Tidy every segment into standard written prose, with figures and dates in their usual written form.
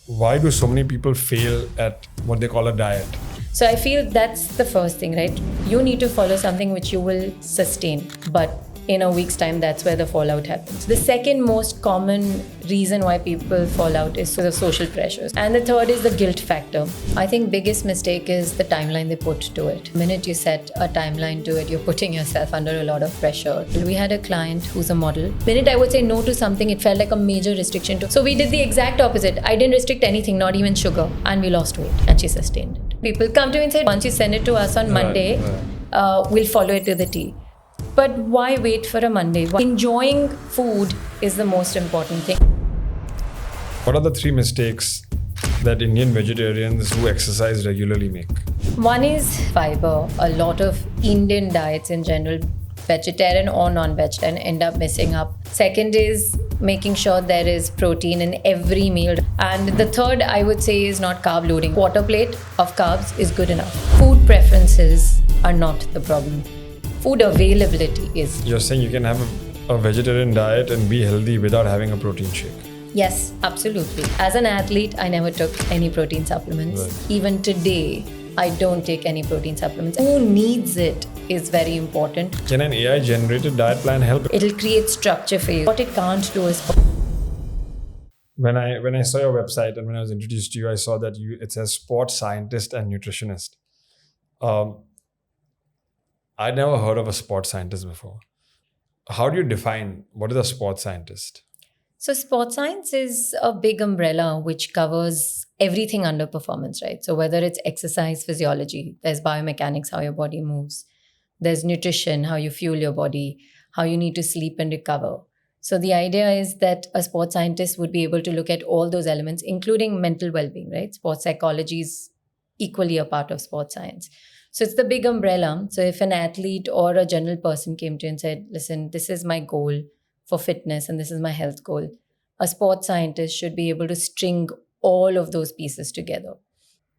Why do so many people fail at what they call a diet? So I feel that's the first thing, right? You need to follow something which you will sustain, but in a week's time, that's where the fallout happens. The second most common reason why people fall out is the social pressures. And the third is the guilt factor. I think biggest mistake is the timeline they put to it. The minute you set a timeline to it, you're putting yourself under a lot of pressure. We had a client who's a model. The minute I would say no to something, it felt like a major restriction. So we did the exact opposite. I didn't restrict anything, not even sugar, and we lost weight, and she sustained it. People come to me and say, once you send it to us on Monday, we'll follow it to the T. But why wait for a Monday? Enjoying food is the most important thing. What are the 3 mistakes that Indian vegetarians who exercise regularly make? One is fiber. A lot of Indian diets in general, vegetarian or non-vegetarian, end up messing up. Second is making sure there is protein in every meal. And the third, I would say, is not carb loading. Quarter plate of carbs is good enough. Food preferences are not the problem. Food availability is. You're saying you can have a vegetarian diet and be healthy without having a protein shake? Yes, absolutely. As an athlete, I never took any protein supplements. Right. Even today, I don't take any protein supplements. Who needs it is very important. Can an AI-generated diet plan help? It'll create structure for you. What it can't do is... When I saw your website and when I was introduced to you, I saw that it says sports scientist and nutritionist. I'd never heard of a sports scientist before. How do you define what is a sports scientist? So sports science is a big umbrella which covers everything under performance, right? So whether it's exercise physiology, there's biomechanics, how your body moves. There's nutrition, how you fuel your body, how you need to sleep and recover. So the idea is that a sports scientist would be able to look at all those elements, including mental well-being, right? Sports psychology is equally a part of sports science. So it's the big umbrella. So if an athlete or a general person came to you and said, listen, this is my goal for fitness and this is my health goal, a sports scientist should be able to string all of those pieces together.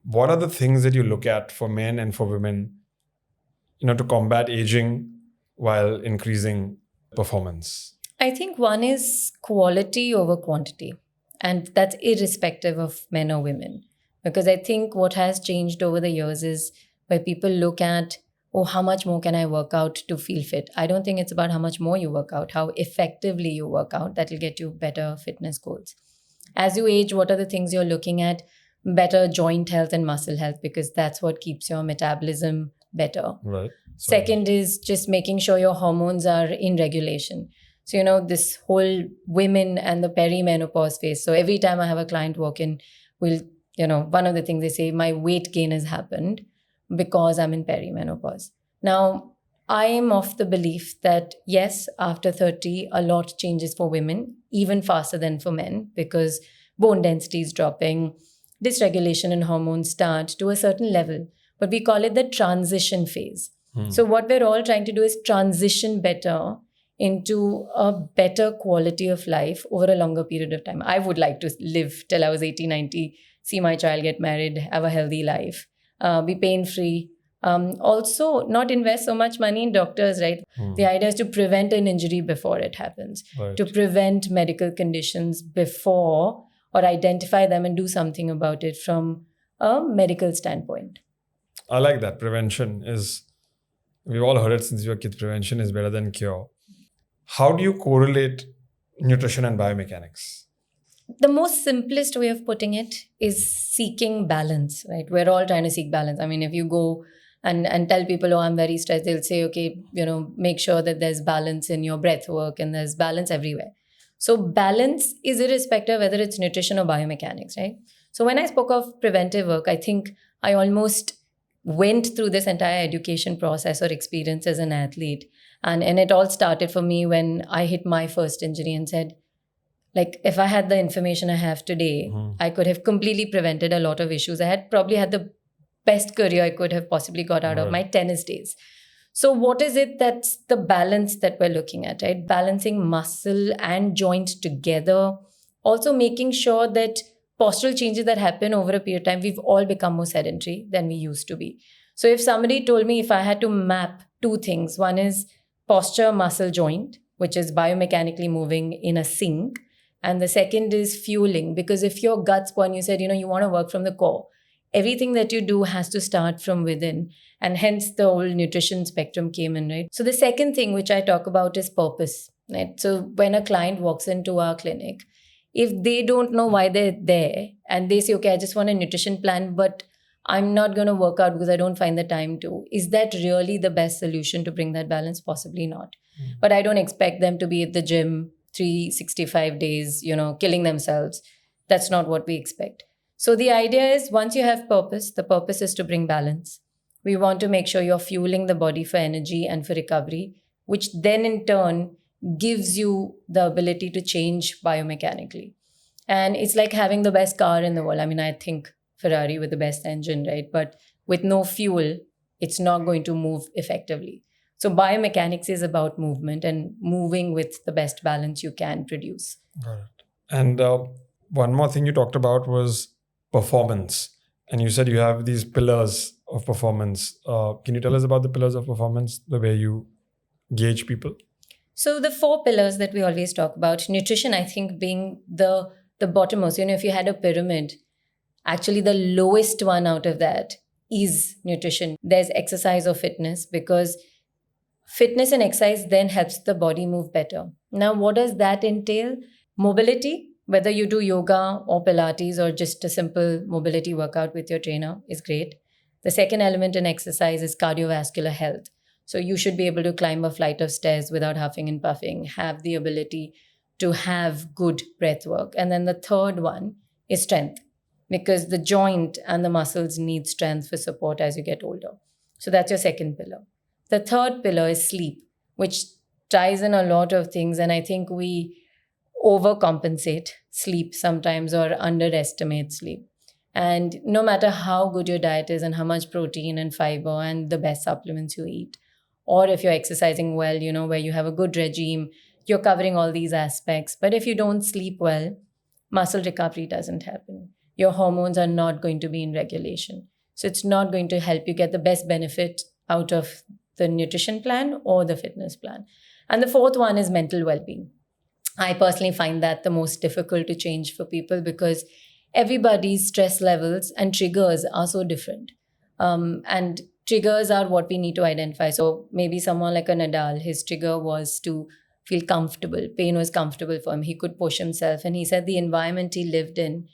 What are the things that you look at for men and for women, to combat aging while increasing performance? I think one is quality over quantity, and that's irrespective of men or women. Because I think what has changed over the years is where people look at, how much more can I work out to feel fit? I don't think it's about how much more you work out, how effectively you work out. That'll get you better fitness goals. As you age, what are the things you're looking at? Better joint health and muscle health, because that's what keeps your metabolism better. Right. Second is just making sure your hormones are in regulation. So, this whole women and the perimenopause phase. So every time I have a client walk in, one of the things they say, my weight gain has happened because I'm in perimenopause. Now, I am of the belief that yes, after 30, a lot changes for women, even faster than for men, because bone density is dropping, dysregulation in hormones start to a certain level, but we call it the transition phase. So what we're all trying to do is transition better into a better quality of life over a longer period of time. I would like to live till I was 80, 90, see my child get married, have a healthy life, be pain-free. Also, not invest so much money in doctors, right? The idea is to prevent an injury before it happens, Right. to prevent medical conditions before, or identify them and do something about it from a medical standpoint. I like that. Prevention is, we've all heard it since we were kids, prevention is better than cure. How do you correlate nutrition and biomechanics? The most simplest way of putting it is seeking balance, right? We're all trying to seek balance. I mean, if you go and tell people, I'm very stressed, they'll say, okay, make sure that there's balance in your breath work and there's balance everywhere. So balance is irrespective whether it's nutrition or biomechanics, right? So when I spoke of preventive work, I think I almost went through this entire education process or experience as an athlete. And it all started for me when I hit my first injury and said, if I had the information I have today, I could have completely prevented a lot of issues. I had probably had the best career I could have possibly got out of my tennis days. So what is it that's the balance that we're looking at, right? Balancing muscle and joint together. Also making sure that postural changes that happen over a period of time, we've all become more sedentary than we used to be. So if somebody told me if I had to map 2 things, one is posture, muscle, joint, which is biomechanically moving in a sync. And the second is fueling, because if your gut's poor and you said, you want to work from the core, everything that you do has to start from within. And hence the whole nutrition spectrum came in, right? So the second thing which I talk about is purpose, right? So when a client walks into our clinic, if they don't know why they're there and they say, okay, I just want a nutrition plan, but I'm not going to work out because I don't find the time to, is that really the best solution to bring that balance? Possibly not. But I don't expect them to be at the gym 365 days, killing themselves. That's not what we expect. So the idea is, once you have purpose, the purpose is to bring balance. We want to make sure you're fueling the body for energy and for recovery, which then in turn gives you the ability to change biomechanically. And it's like having the best car in the world. I mean, I think Ferrari with the best engine, right? But with no fuel, it's not going to move effectively. So biomechanics is about movement and moving with the best balance you can produce. Got it. And one more thing you talked about was performance. And you said you have these pillars of performance. Can you tell us about the pillars of performance, the way you gauge people? So the 4 pillars that we always talk about, nutrition, I think, being the bottommost. If you had a pyramid, actually the lowest one out of that is nutrition. There's exercise or fitness, because fitness and exercise then helps the body move better. Now, what does that entail? Mobility, whether you do yoga or Pilates or just a simple mobility workout with your trainer, is great. The second element in exercise is cardiovascular health. So you should be able to climb a flight of stairs without huffing and puffing, have the ability to have good breath work. And then the third one is strength, because the joint and the muscles need strength for support as you get older. So that's your second pillar. The third pillar is sleep, which ties in a lot of things. And I think we overcompensate sleep sometimes or underestimate sleep. And no matter how good your diet is and how much protein and fiber and the best supplements you eat, or if you're exercising well, where you have a good regime, you're covering all these aspects. But if you don't sleep well, muscle recovery doesn't happen. Your hormones are not going to be in regulation. So it's not going to help you get the best benefit out of the nutrition plan or the fitness plan. And the fourth one is mental well-being. I personally find that the most difficult to change for people, because everybody's stress levels and triggers are so different. And triggers are what we need to identify. So maybe someone like a Nadal, his trigger was to feel comfortable. Pain was comfortable for him. He could push himself. And he said the environment he lived in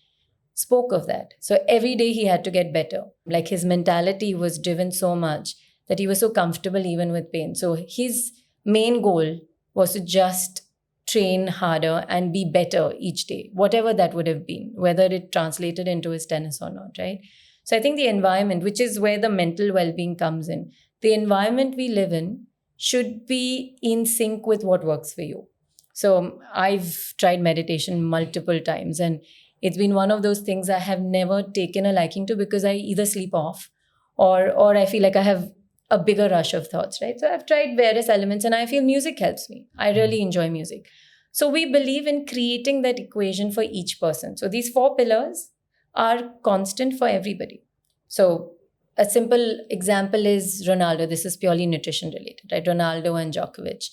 spoke of that. So every day he had to get better. Like his mentality was driven so much that he was so comfortable even with pain. So his main goal was to just train harder and be better each day, whatever that would have been, whether it translated into his tennis or not, right? So I think the environment, which is where the mental well-being comes in, the environment we live in should be in sync with what works for you. So I've tried meditation multiple times, and it's been one of those things I have never taken a liking to, because I either sleep off or I feel like I have a bigger rush of thoughts, right? So I've tried various elements and I feel music helps me. I really enjoy music. So we believe in creating that equation for each person. So these 4 pillars are constant for everybody. So a simple example is Ronaldo. This is purely nutrition related, right? Ronaldo and Djokovic.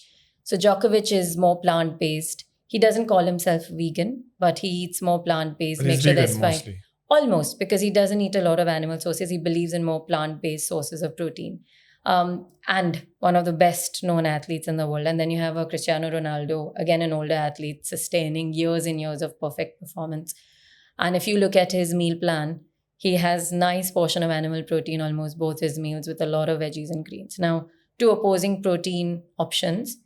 So Djokovic is more plant-based. He doesn't call himself vegan, but he eats more plant-based. Make sure that's fine. Mostly. Almost, because he doesn't eat a lot of animal sources. He believes in more plant-based sources of protein. And one of the best known athletes in the world. And then you have a Cristiano Ronaldo, again, an older athlete, sustaining years and years of perfect performance. And if you look at his meal plan, he has nice portion of animal protein, almost both his meals, with a lot of veggies and greens. Now, 2 opposing protein options,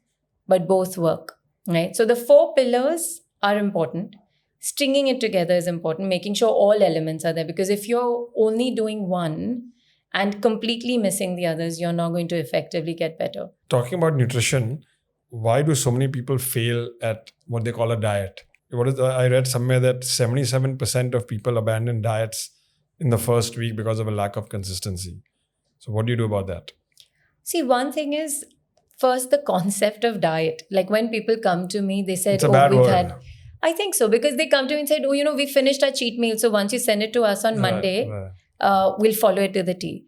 but both work, right? So the 4 pillars are important. Stringing it together is important, making sure all elements are there, because if you're only doing one and completely missing the others, you're not going to effectively get better. Talking about nutrition, why do so many people fail at what they call a diet? I read somewhere that 77% of people abandon diets in the first week because of a lack of consistency. So what do you do about that? See, one thing is, first, the concept of diet. Like when people come to me, they said, it's a bad we've word. had... I think so, because they come to me and said, we finished our cheat meal. So once you send it to us on Monday, we'll follow it to the T.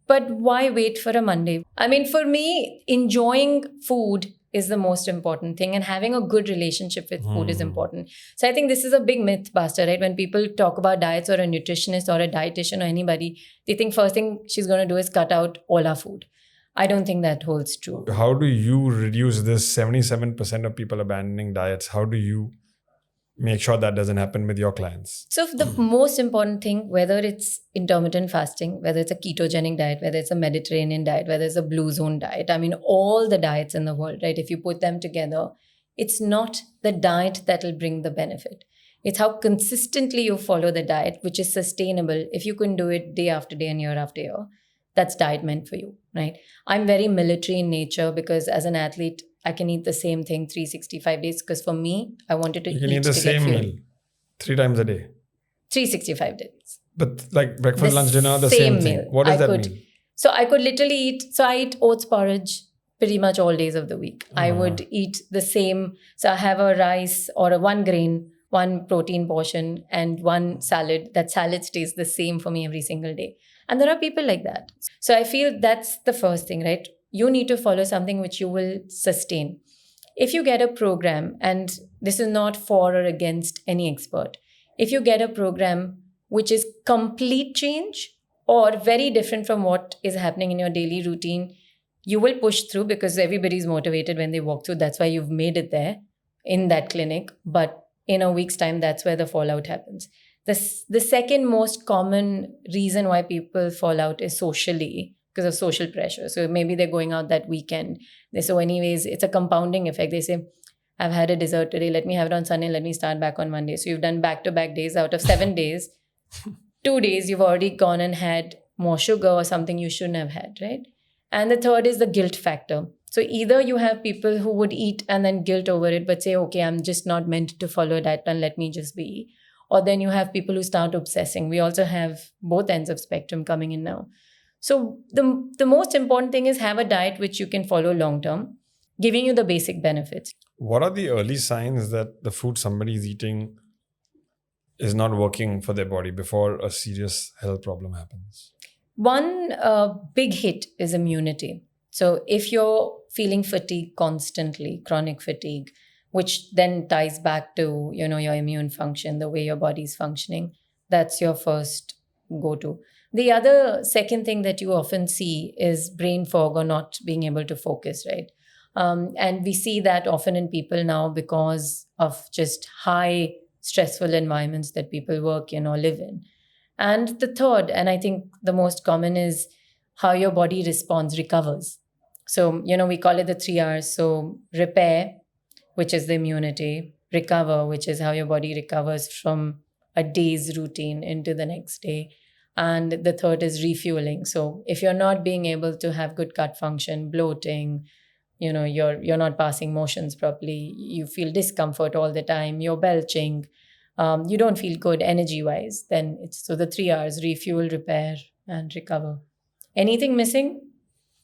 But why wait for a Monday? I mean, for me, enjoying food is the most important thing, and having a good relationship with food is important. So I think this is a big myth buster, right? When people talk about diets or a nutritionist or a dietitian or anybody, they think first thing she's going to do is cut out all our food. I don't think that holds true. How do you reduce this 77% of people abandoning diets? How do you make sure that doesn't happen with your clients? So the most important thing, whether it's intermittent fasting, whether it's a ketogenic diet, whether it's a Mediterranean diet, whether it's a blue zone diet, I mean, all the diets in the world, right? If you put them together, it's not the diet that will bring the benefit. It's how consistently you follow the diet, which is sustainable. If you can do it day after day and year after year, that's diet meant for you, right? I'm very military in nature because as an athlete, I can eat the same thing 365 days because for me, I wanted to You can eat the same meal 3 times a day. 365 days. But like breakfast, lunch, dinner, the same thing. What does that mean? So I could literally eat, so I eat oats porridge pretty much all days of the week. I would eat the same. So I have a rice or a 1 grain, 1 protein portion and 1 salad. That salad stays the same for me every single day. And there are people like that. So I feel that's the first thing, right? You need to follow something which you will sustain. If you get a program, and this is not for or against any expert, if you get a program which is complete change or very different from what is happening in your daily routine, you will push through because everybody's motivated when they walk through. That's why you've made it there in that clinic. But in a week's time, that's where the fallout happens. The second most common reason why people fall out is socially, because of social pressure. So maybe they're going out that weekend. So anyways, it's a compounding effect. They say, I've had a dessert today. Let me have it on Sunday. Let me start back on Monday. So you've done back-to-back days out of 7 days. 2 days, you've already gone and had more sugar or something you shouldn't have had, right? And the third is the guilt factor. So either you have people who would eat and then guilt over it, but say, okay, I'm just not meant to follow a diet plan. Let me just be. Or then you have people who start obsessing. We also have both ends of spectrum coming in now. So the most important thing is have a diet which you can follow long term, giving you the basic benefits. What are the early signs that the food somebody is eating is not working for their body before a serious health problem happens? One big hit is immunity. So if you're feeling fatigue constantly, chronic fatigue, which then ties back to, your immune function, the way your body's functioning, that's your first go-to. The other second thing that you often see is brain fog or not being able to focus, right? And we see that often in people now because of just high stressful environments that people work in or live in. And the third, and I think the most common, is how your body responds, recovers. So, we call it the 3 R's. So repair, which is the immunity, recover, which is how your body recovers from a day's routine into the next day. And the third is refueling. So if you're not being able to have good gut function, bloating, you're not passing motions properly, you feel discomfort all the time, you're belching, you don't feel good energy-wise, then it's so the 3 R's: refuel, repair, and recover. Anything missing,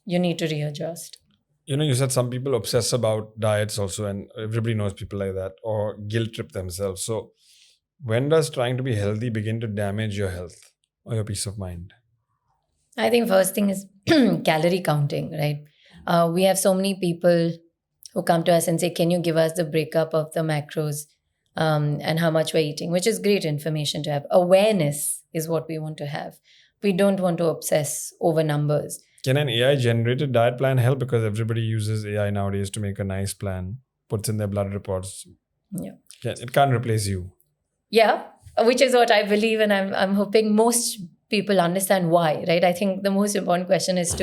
you need to readjust. You said some people obsess about diets also, and everybody knows people like that, or guilt trip themselves. So when does trying to be healthy begin to damage your health or your peace of mind? I think first thing is calorie counting, right? We have so many people who come to us and say, can you give us the breakup of the macros and how much we're eating, which is great information to have. Awareness is what we want to have. We don't want to obsess over numbers. Can an AI-generated diet plan help? Because everybody uses AI nowadays to make a nice plan, puts in their blood reports. Yeah. It can't replace you. Yeah, which is what I believe, and I'm hoping most people understand why, right? I think the most important question is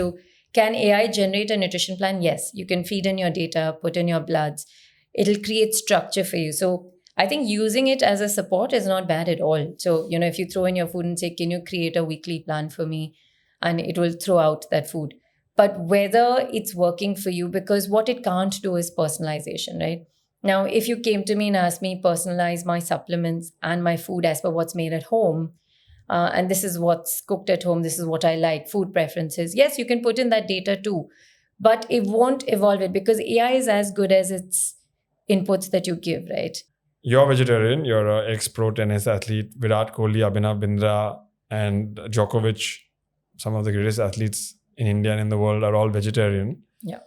can AI generate a nutrition plan? Yes, you can feed in your data, put in your bloods. It'll create structure for you. So I think using it as a support is not bad at all. So, if you throw in your food and say, can you create a weekly plan for me? And it will throw out that food. But whether it's working for you, because what it can't do is personalization, right? Now, if you came to me and asked me, personalize my supplements and my food as per what's made at home, and this is what's cooked at home, this is what I like, food preferences. Yes, you can put in that data too, but it won't evolve it because AI is as good as its inputs that you give, right? You're vegetarian, you're an ex-pro tennis athlete. Virat Kohli, Abhinav, Bindra, and Djokovic, some of the greatest athletes in India and in the world, are all vegetarian. Yeah.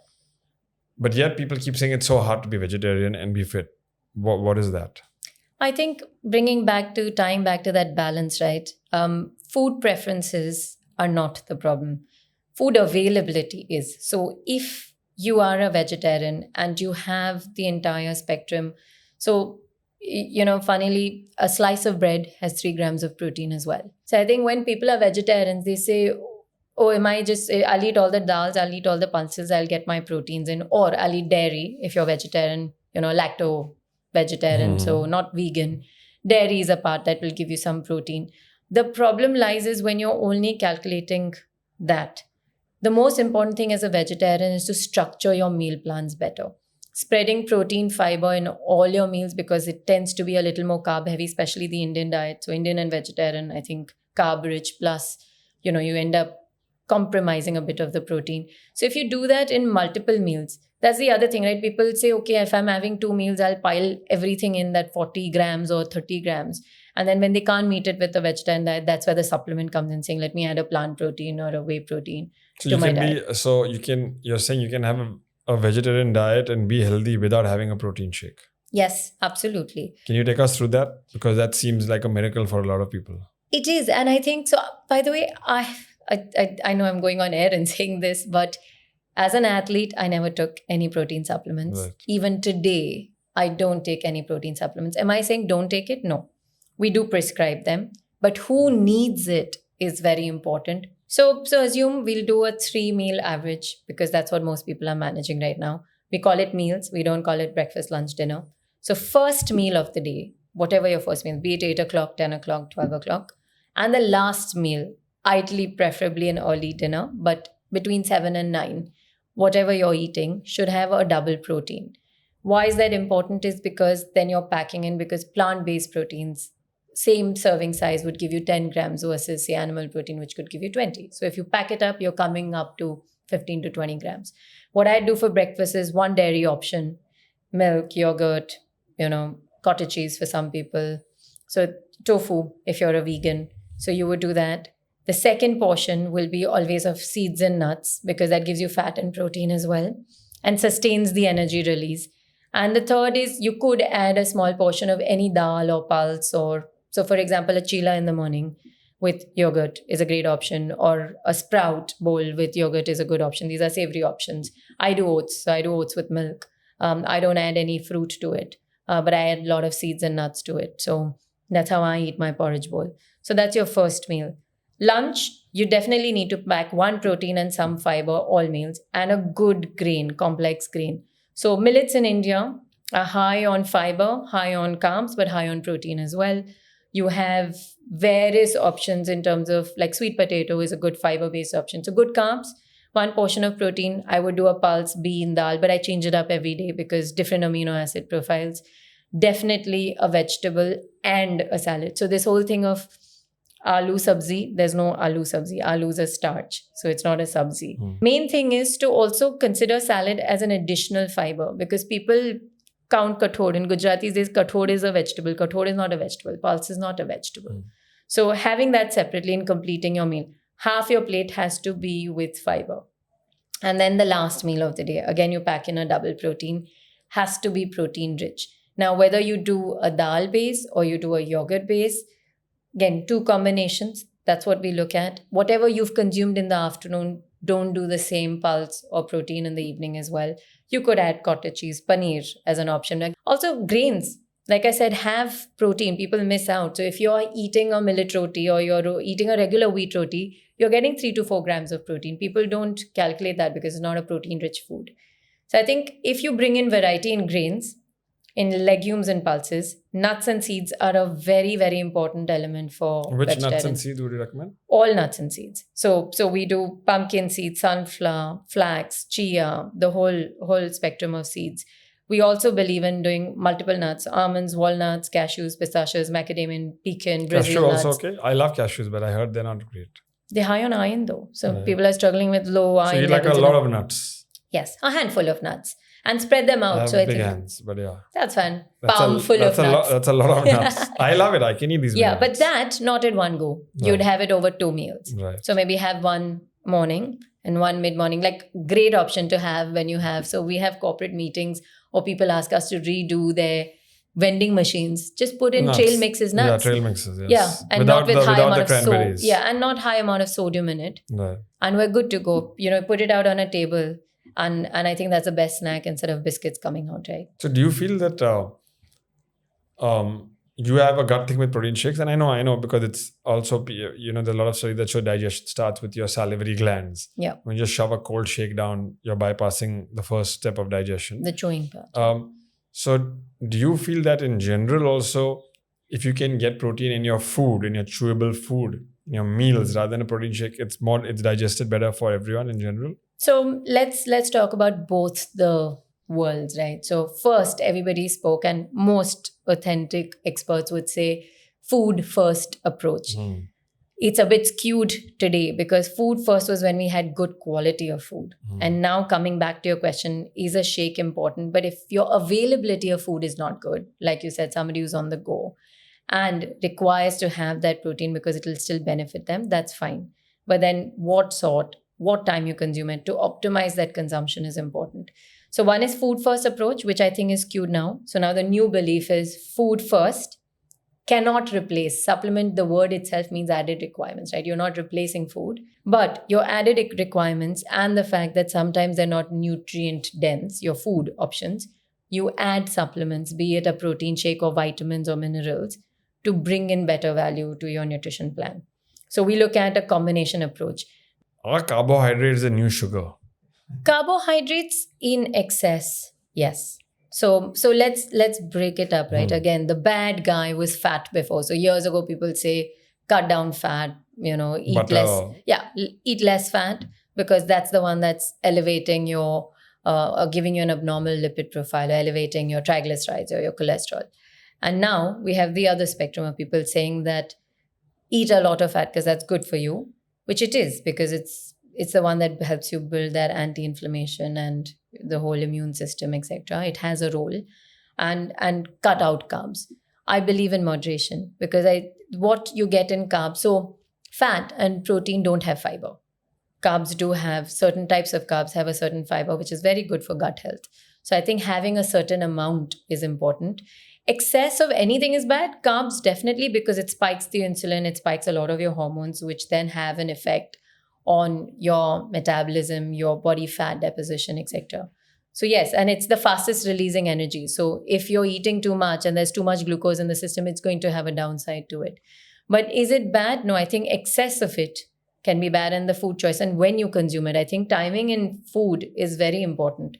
But yet people keep saying it's so hard to be vegetarian and be fit. What is that? I think tying back to that balance, right? Food preferences are not the problem. Food availability is. So if you are a vegetarian and you have the entire spectrum, so funnily, a slice of bread has 3 grams of protein as well. So I think when people are vegetarians, they say, oh, I'll eat all the dals, I'll eat all the pulses, I'll get my proteins in, or I'll eat dairy if you're vegetarian, lacto vegetarian, so not vegan. Dairy is a part that will give you some protein. The problem lies is when you're only calculating that. The most important thing as a vegetarian is to structure your meal plans better. Spreading protein, fiber in all your meals, because it tends to be a little more carb heavy, especially the Indian diet. So Indian and vegetarian, I think carb rich plus, you end up compromising a bit of the protein. So if you do that in multiple meals, that's the other thing, right? People say, okay, if I'm having 2 meals, I'll pile everything in that 40 grams or 30 grams. And then when they can't meet it with the vegetarian diet, that's where the supplement comes in, saying, let me add a plant protein or a whey protein to my diet. You're saying you can have a vegetarian diet and be healthy without having a protein shake. Yes, absolutely. Can you take us through that? Because that seems like a miracle for a lot of people. It is. And I think, so by the way, I know I'm going on air and saying this, but as an athlete, I never took any protein supplements. Right. Even today, I don't take any protein supplements. Am I saying don't take it? No. We do prescribe them, but who needs it is very important. So assume we'll do a 3-meal average, because that's what most people are managing right now. We call it meals. We don't call it breakfast, lunch, dinner. So first meal of the day, whatever your first meal, be it 8 o'clock, 10 o'clock, 12 o'clock, and the last meal, ideally, preferably an early dinner, but between 7 and 9, whatever you're eating should have a double protein. Why is that important? Is because then you're packing in, because plant-based proteins, same serving size would give you 10 grams versus say animal protein, which could give you 20. So if you pack it up, you're coming up to 15 to 20 grams. What I do for breakfast is 1 dairy option, milk, yogurt, cottage cheese for some people. So tofu, if you're a vegan. So you would do that. The second portion will be always of seeds and nuts, because that gives you fat and protein as well and sustains the energy release. And the third is you could add a small portion of any dal or pulse, or so for example, a chila in the morning with yogurt is a great option, or a sprout bowl with yogurt is a good option. These are savory options. I do oats. So I do oats with milk. I don't add any fruit to it, but I add a lot of seeds and nuts to it. So that's how I eat my porridge bowl. So that's your first meal. Lunch, you definitely need to pack 1 protein and some fiber, all meals, and a good grain, complex grain. So millets in India are high on fiber, high on carbs, but high on protein as well. You have various options in terms of, like, sweet potato is a good fiber-based option. So good carbs, 1 portion of protein. I would do a pulse, bean, dal, but I change it up every day because different amino acid profiles. Definitely a vegetable and a salad. So this whole thing of aloo sabzi, there's no aloo sabzi. Aloo is a starch, so it's not a sabzi. Main thing is to also consider salad as an additional fiber, because people count kathod. In Gujarati, there's kathod is a vegetable. Kathod is not a vegetable. Pulse is not a vegetable. So having that separately and completing your meal, half your plate has to be with fiber. And then the last meal of the day, again, you pack in a double protein, has to be protein rich. Now, whether you do a dal base or you do a yogurt base, again, 2 combinations, that's what we look at. Whatever you've consumed in the afternoon, don't do the same pulse or protein in the evening as well. You could add cottage cheese, paneer as an option. Also, grains, like I said, have protein. People miss out. So if you're eating a millet roti or you're eating a regular wheat roti, you're getting 3 to 4 grams of protein. People don't calculate that because it's not a protein-rich food. So I think if you bring in variety in grains, in legumes and pulses, nuts and seeds are a very, very important element for Which vegetarians. nuts and seeds would you recommend? All nuts and seeds. So we do pumpkin seeds, sunflower, flax, chia, the whole spectrum of seeds. We also believe in doing multiple nuts: almonds, walnuts, cashews, pistachios, macadamia, pecan, Brazil nuts. Cashew also okay? I love cashews, but I heard they're not great. They're high on iron though. So people are struggling with low iron. So you like a lot of nuts? Yes, a handful of nuts. And spread them out. I have so I big think hands, but yeah. That's fun. That's Palm full of nuts. That's a lot of nuts. I love it. I can eat these. Yeah, but that not in one go. You'd have it over 2 meals. Right. So maybe have one morning and one mid-morning, like great option to have when you have. So we have corporate meetings or people ask us to redo their vending machines. Just put in trail mixes nuts. Yeah, trail mixes, yes. Yeah, and not with high amount of cranberries. and not high amount of sodium in it. Right. And we're good to go. Put it out on a table. And I think that's the best snack instead of biscuits coming out, right? So do you feel that you have a gut thing with protein shakes? And I know because it's also, there's a lot of studies that show digestion starts with your salivary glands. Yeah. When you just shove a cold shake down, you're bypassing the first step of digestion. The chewing part. So do you feel that in general also, if you can get protein in your food, in your chewable food, in your meals, rather than a protein shake, it's digested better for everyone in general? So let's talk about both the worlds, right? So first, everybody spoke, and most authentic experts would say food first approach. It's a bit skewed today because food first was when we had good quality of food. And now coming back to your question, is a shake important? But if your availability of food is not good, like you said, somebody who's on the go and requires to have that protein because it will still benefit them, that's fine. But then what time you consume it to optimize that consumption is important. So one is food first approach, which I think is skewed now. So now the new belief is food first cannot replace. Supplement, the word itself means added requirements, right? You're not replacing food, but your added requirements and the fact that sometimes they're not nutrient dense, your food options, you add supplements, be it a protein shake or vitamins or minerals, to bring in better value to your nutrition plan. So we look at a combination approach. Are carbohydrates the new sugar? Carbohydrates in excess, yes. So let's break it up, right? Again, the bad guy was fat before. So years ago, people say cut down fat, eat Butter. less. Yeah, eat less fat because that's the one that's elevating your, giving you an abnormal lipid profile, or elevating your triglycerides or your cholesterol. And now we have the other spectrum of people saying that eat a lot of fat because that's good for you, which it is because it's the one that helps you build that anti-inflammation and the whole immune system, etc. It has a role, and cut out carbs. I believe in moderation because what you get in carbs. So fat and protein don't have fiber. Carbs do have certain types of carbs have a certain fiber, which is very good for gut health. So I think having a certain amount is important. Excess of anything is bad. Carbs definitely, because it spikes the insulin, it spikes a lot of your hormones, which then have an effect on your metabolism, your body fat deposition, etc. So yes, and it's the fastest releasing energy. So if you're eating too much and there's too much glucose in the system, it's going to have a downside to it. But is it bad? No, I think excess of it can be bad in the food choice. And when you consume it, I think timing in food is very important.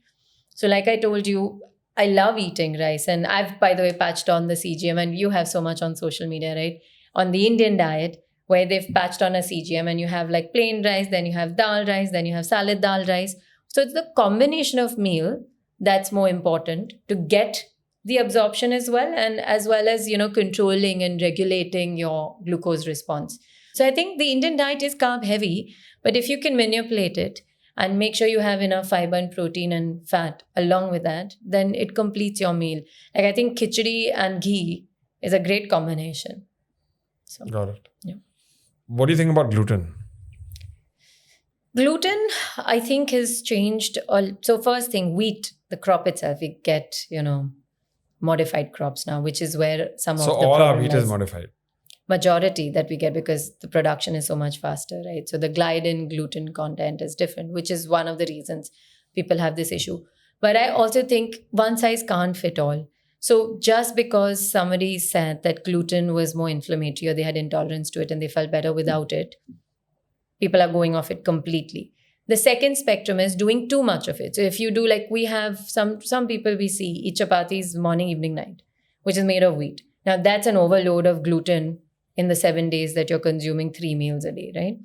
So like I told you, I love eating rice. And I've, by the way, patched on the CGM, and you have so much on social media, right? On the Indian diet, where they've patched on a CGM and you have like plain rice, then you have dal rice, then you have salad dal rice. So it's the combination of meal that's more important to get the absorption as well as controlling and regulating your glucose response. So I think the Indian diet is carb heavy, but if you can manipulate it and make sure you have enough fiber and protein and fat along with that, then it completes your meal. Like I think khichdi and ghee is a great combination. So, got it. Yeah. What do you think about gluten? Gluten, I think, has changed. So first thing, wheat, the crop itself, we get, modified crops now, which is where some of the all our problem wheat is modified. Majority that we get because the production is so much faster, right? So the gliadin gluten content is different, which is one of the reasons people have this issue. But I also think one size can't fit all. So just because somebody said that gluten was more inflammatory or they had intolerance to it and they felt better without it, people are going off it completely. The second spectrum is doing too much of it. So if you do, like we have some people we see eat chapatis morning, evening, night, which is made of wheat. Now that's an overload of gluten in the 7 days that you're consuming 3 meals a day, right?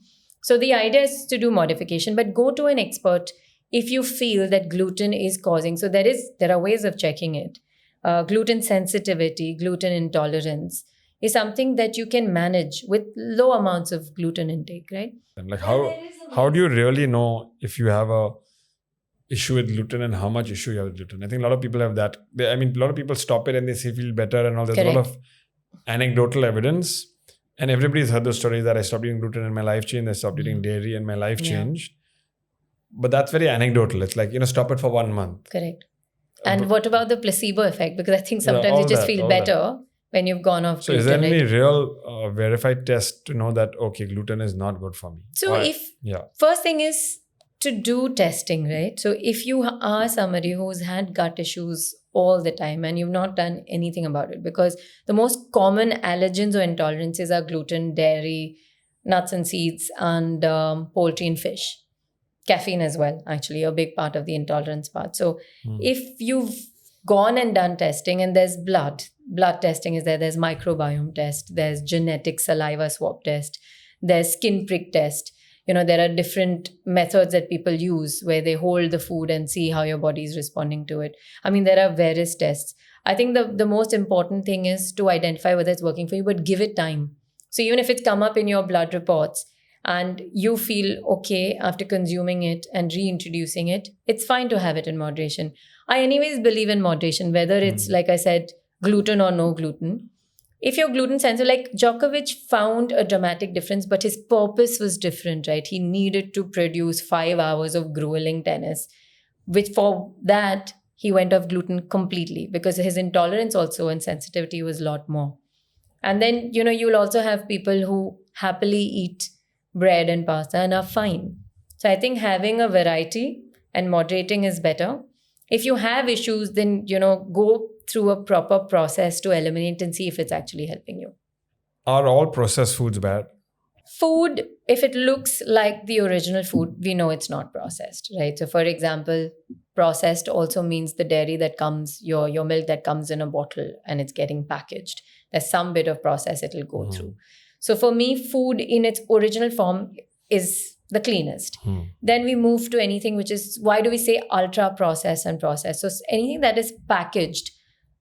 So the idea is to do modification, but go to an expert if you feel that gluten is causing. So there are ways of checking it. Gluten sensitivity, gluten intolerance is something that you can manage with low amounts of gluten intake, right? And like how do you really know if you have a issue with gluten and how much issue you have with gluten? I think a lot of people have that. A lot of people stop it and they say feel better and all. There's a lot of anecdotal evidence. And everybody's heard those stories that I stopped eating gluten and my life changed, I stopped eating dairy and my life changed. But that's very anecdotal. It's like, stop it for 1 month. Correct. And what about the placebo effect? Because I think sometimes you just feel better when you've gone off So gluten. is there any real verified test to know that, okay, gluten is not good for me? So first thing is to do testing, right? So if you are somebody who's had gut issues all the time and you've not done anything about it, because the most common allergens or intolerances are gluten, dairy, nuts and seeds, and poultry and fish. Caffeine as well, actually, a big part of the intolerance part. So if you've gone and done testing, and there's blood testing is there, there's microbiome test, there's genetic saliva swab test, there's skin prick test. There are different methods that people use where they hold the food and see how your body is responding to it. I mean, there are various tests. I think the most important thing is to identify whether it's working for you, but give it time. So even if it's come up in your blood reports, and you feel okay after consuming it and reintroducing it, it's fine to have it in moderation. I anyways believe in moderation, whether it's, like I said, gluten or no gluten. If you're gluten sensitive, like Djokovic found a dramatic difference, but his purpose was different, right? He needed to produce 5 hours of grueling tennis, which for that, he went off gluten completely because his intolerance also and sensitivity was a lot more. And then, you'll also have people who happily eat bread and pasta and are fine. So I think having a variety and moderating is better. If you have issues, then, go through a proper process to eliminate and see if it's actually helping you. Are all processed foods bad? Food, if it looks like the original food, we know it's not processed, right? So for example, processed also means the dairy that comes, your milk that comes in a bottle and it's getting packaged. There's some bit of process it'll go through. So for me, food in its original form is the cleanest. Then we move to anything which is, why do we say ultra processed and processed? So anything that is packaged,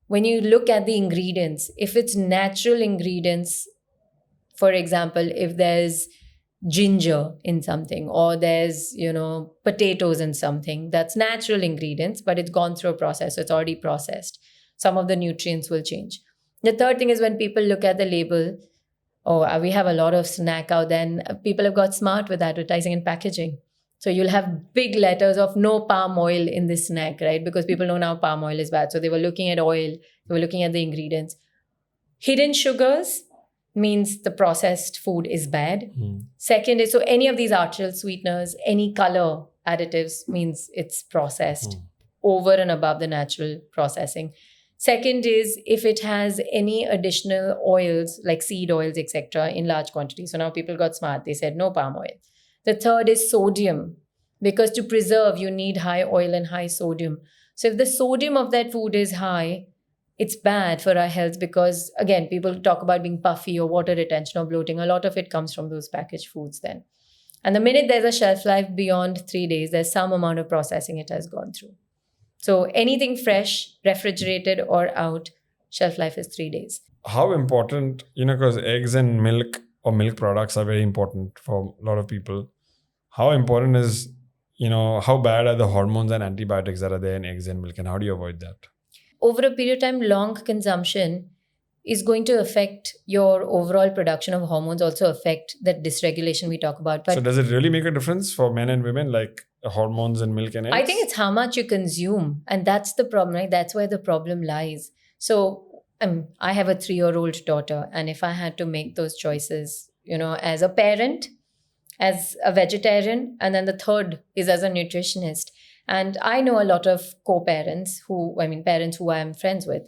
when you look at the ingredients, if it's natural ingredients, for example, if there's ginger in something or there's, potatoes in something, that's natural ingredients, but it's gone through a process. So it's already processed. Some of the nutrients will change. The third thing is when people look at the label, we have a lot of snack out there, and people have got smart with advertising and packaging. So you'll have big letters of no palm oil in this snack, right? Because people know now palm oil is bad. So they were looking at oil, they were looking at the ingredients. Hidden sugars means the processed food is bad. Second is, so any of these artificial sweeteners, any color additives means it's processed over and above the natural processing. Second is if it has any additional oils like seed oils, etc., in large quantities. So now people got smart. They said no palm oil. The third is sodium, because to preserve, you need high oil and high sodium. So if the sodium of that food is high, it's bad for our health because, again, people talk about being puffy or water retention or bloating. A lot of it comes from those packaged foods then. And the minute there's a shelf life beyond 3 days, there's some amount of processing it has gone through. So anything fresh, refrigerated or out, shelf life is 3 days. How important, because eggs and milk or milk products are very important for a lot of people. How important is, how bad are the hormones and antibiotics that are there in eggs and milk, and how do you avoid that? Over a period of time, long consumption is going to affect your overall production of hormones, also affect that dysregulation we talk about. But so does it really make a difference for men and women, like hormones and milk and eggs? I think it's how much you consume. And that's the problem, right? That's where the problem lies. So I have a 3-year-old daughter. And if I had to make those choices, as a parent, as a vegetarian, and then the third is as a nutritionist. And I know a lot of co-parents parents who I am friends with,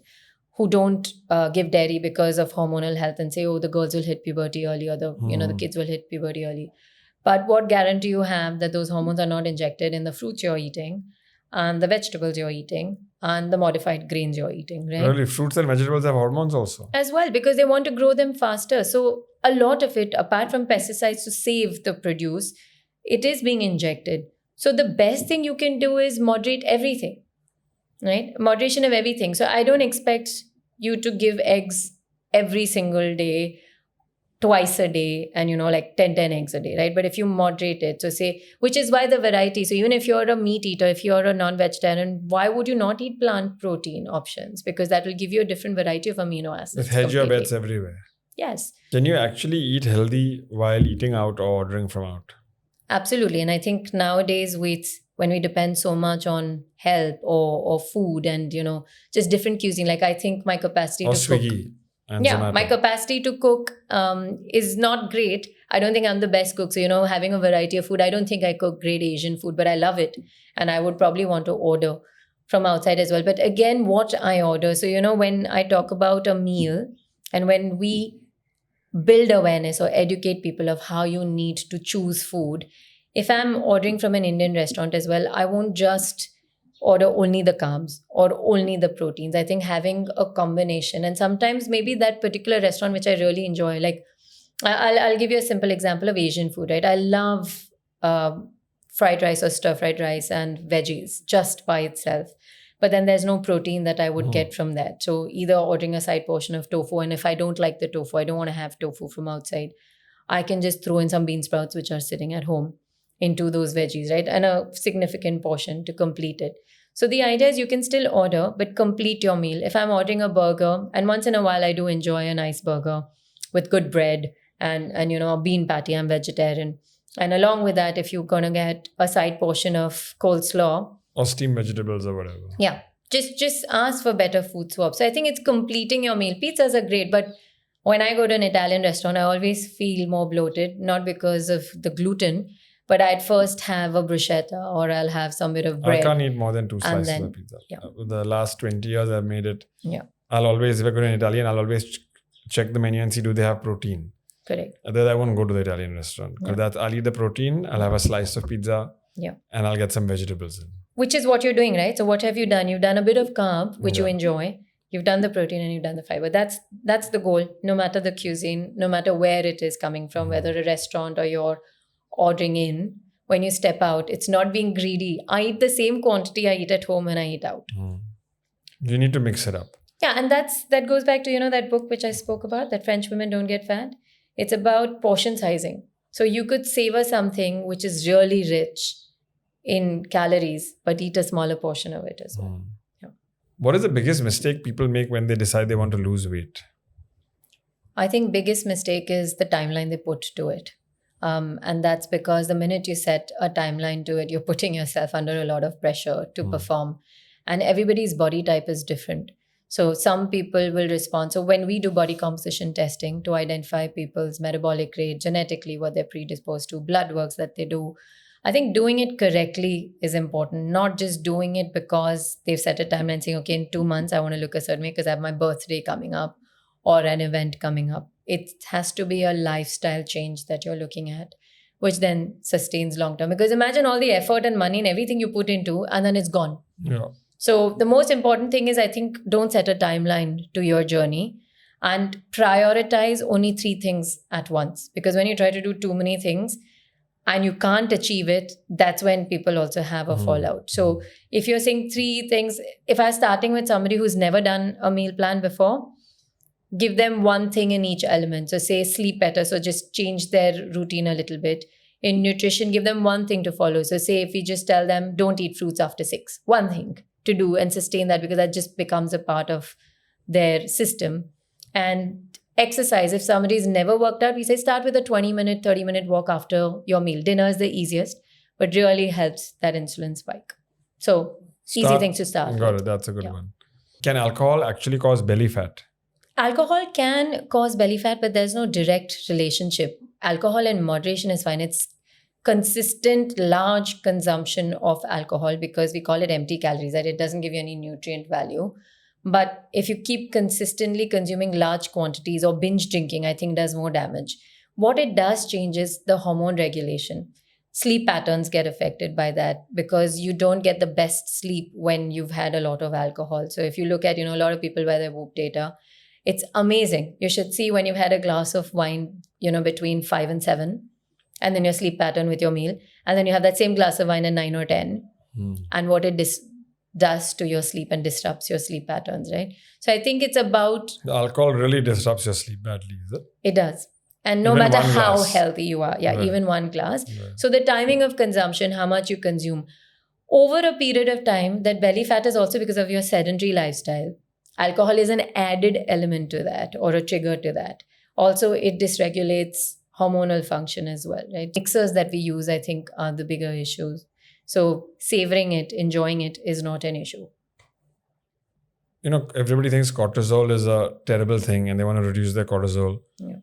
who don't give dairy because of hormonal health and say, the girls will hit puberty early or the kids will hit puberty early. But what guarantee you have that those hormones are not injected in the fruits you're eating and the vegetables you're eating and the modified grains you're eating, right? Really, fruits and vegetables have hormones also? As well, because they want to grow them faster. So a lot of it, apart from pesticides to save the produce, it is being injected. So the best thing you can do is moderate everything, right? Moderation of everything. So I don't expect you to give eggs every single day, twice a day, and 10 eggs a day, right? But if you moderate it, so say, which is why the variety. So even if you're a meat eater, if you're a non-vegetarian, why would you not eat plant protein options? Because that will give you a different variety of amino acids. With hedge your bets everywhere. Yes. Can you actually eat healthy while eating out or ordering from out? Absolutely. And I think nowadays when we depend so much on help or food and, just different cuisine, like I think my capacity Or to cook. Swiggy and Yeah, my Zomato. capacity to cook is not great. I don't think I'm the best cook. So, having a variety of food, I don't think I cook great Asian food, but I love it. And I would probably want to order from outside as well. But again, what I order. So, when I talk about a meal and when we build awareness or educate people of how you need to choose food. If I'm ordering from an Indian restaurant as well, I won't just order only the carbs or only the proteins. I think having a combination, and sometimes maybe that particular restaurant which I really enjoy, like I'll give you a simple example of Asian food, right? I love fried rice or stir fried rice and veggies just by itself. But then there's no protein that I would get from that. So either ordering a side portion of tofu, and if I don't like the tofu, I don't want to have tofu from outside, I can just throw in some bean sprouts which are sitting at home into those veggies, right? And a significant portion to complete it. So the idea is you can still order, but complete your meal. If I'm ordering a burger, and once in a while I do enjoy a nice burger with good bread and a bean patty, I'm vegetarian. And along with that, if you're gonna get a side portion of coleslaw, or steamed vegetables or whatever. yeah, just ask for better food swaps. So I think it's completing your meal. Pizzas are great, but when I go to an Italian restaurant, I always feel more bloated, not because of the gluten, but I'd first have a bruschetta or I'll have some bit of bread. I can't eat more than 2 slices then- of pizza. yeah. The last 20 years I've made it. Yeah, I'll always, if I go to an Italian, I'll always check the menu and see do they have protein. correct. Otherwise, I won't go to the Italian restaurant. Because I'll eat the protein, I'll have a slice of pizza, Yeah. and I'll get some vegetables in. Which is what you're doing, right? So what have you done? You've done a bit of carb, which you Yeah. enjoy. You've done the protein and you've done the fiber. That's the goal, no matter the cuisine, no matter where it is coming from, whether a restaurant or you're ordering in. When you step out, it's not being greedy. I eat the same quantity I eat at home when I eat out. You need to mix it up. Yeah, and that goes back to, that book which I spoke about, that French women don't get fat. It's about portion sizing. So you could savor something which is really rich in calories, but eat a smaller portion of it as well. Yeah. What is the biggest mistake people make when they decide they want to lose weight? I think biggest mistake is the timeline they put to it. And that's because the minute you set a timeline to it, you're putting yourself under a lot of pressure to perform. And everybody's body type is different. So some people will respond. So when we do body composition testing to identify people's metabolic rate, genetically, what they're predisposed to, blood works that they do, I think doing it correctly is important, not just doing it because they've set a timeline saying, okay, in 2 months, I want to look a certain way because I have my birthday coming up or an event coming up. It has to be a lifestyle change that you're looking at, which then sustains long term. Because imagine all the effort and money and everything you put into, and then it's gone. Yeah. So the most important thing is, I think, don't set a timeline to your journey and prioritize only 3 things at once. Because when you try to do too many things and you can't achieve it, that's when people also have a fallout. So if you're saying 3 things, if I'm starting with somebody who's never done a meal plan before, give them 1 thing in each element. So say sleep better. So just change their routine a little bit. In nutrition, give them 1 thing to follow. So say if we just tell them, don't eat fruits after 6, 1 thing to do and sustain that, because that just becomes a part of their system. And exercise, if somebody's never worked out, we say start with a 20-minute, 30-minute walk after your meal. Dinner is the easiest, but really helps that insulin spike. So easy things to start Got with. it. That's a good one. Can alcohol actually cause belly fat? Alcohol can cause belly fat, but there's no direct relationship. Alcohol in moderation is fine. It's consistent, large consumption of alcohol, because we call it empty calories, that it doesn't give you any nutrient value. But if you keep consistently consuming large quantities or binge drinking, I think does more damage. What it does change is the hormone regulation. Sleep patterns get affected by that because you don't get the best sleep when you've had a lot of alcohol. So if you look at, a lot of people by their Whoop data, it's amazing. You should see when you've had a glass of wine, between 5 and 7, and then your sleep pattern with your meal. And then you have that same glass of wine at 9 or 10, and what it does to your sleep and disrupts your sleep patterns, right? So I think it's about... The alcohol really disrupts your sleep badly, is it? It does. And no Even matter one how glass. healthy you are, Right. even 1 glass. Right. So the timing of consumption, how much you consume. Over a period of time, that belly fat is also because of your sedentary lifestyle. Alcohol is an added element to that or a trigger to that. Also, it dysregulates hormonal function as well, right? Mixers that we use, I think, are the bigger issues. So savoring it, enjoying it is not an issue. Everybody thinks cortisol is a terrible thing and they want to reduce their cortisol. Yeah.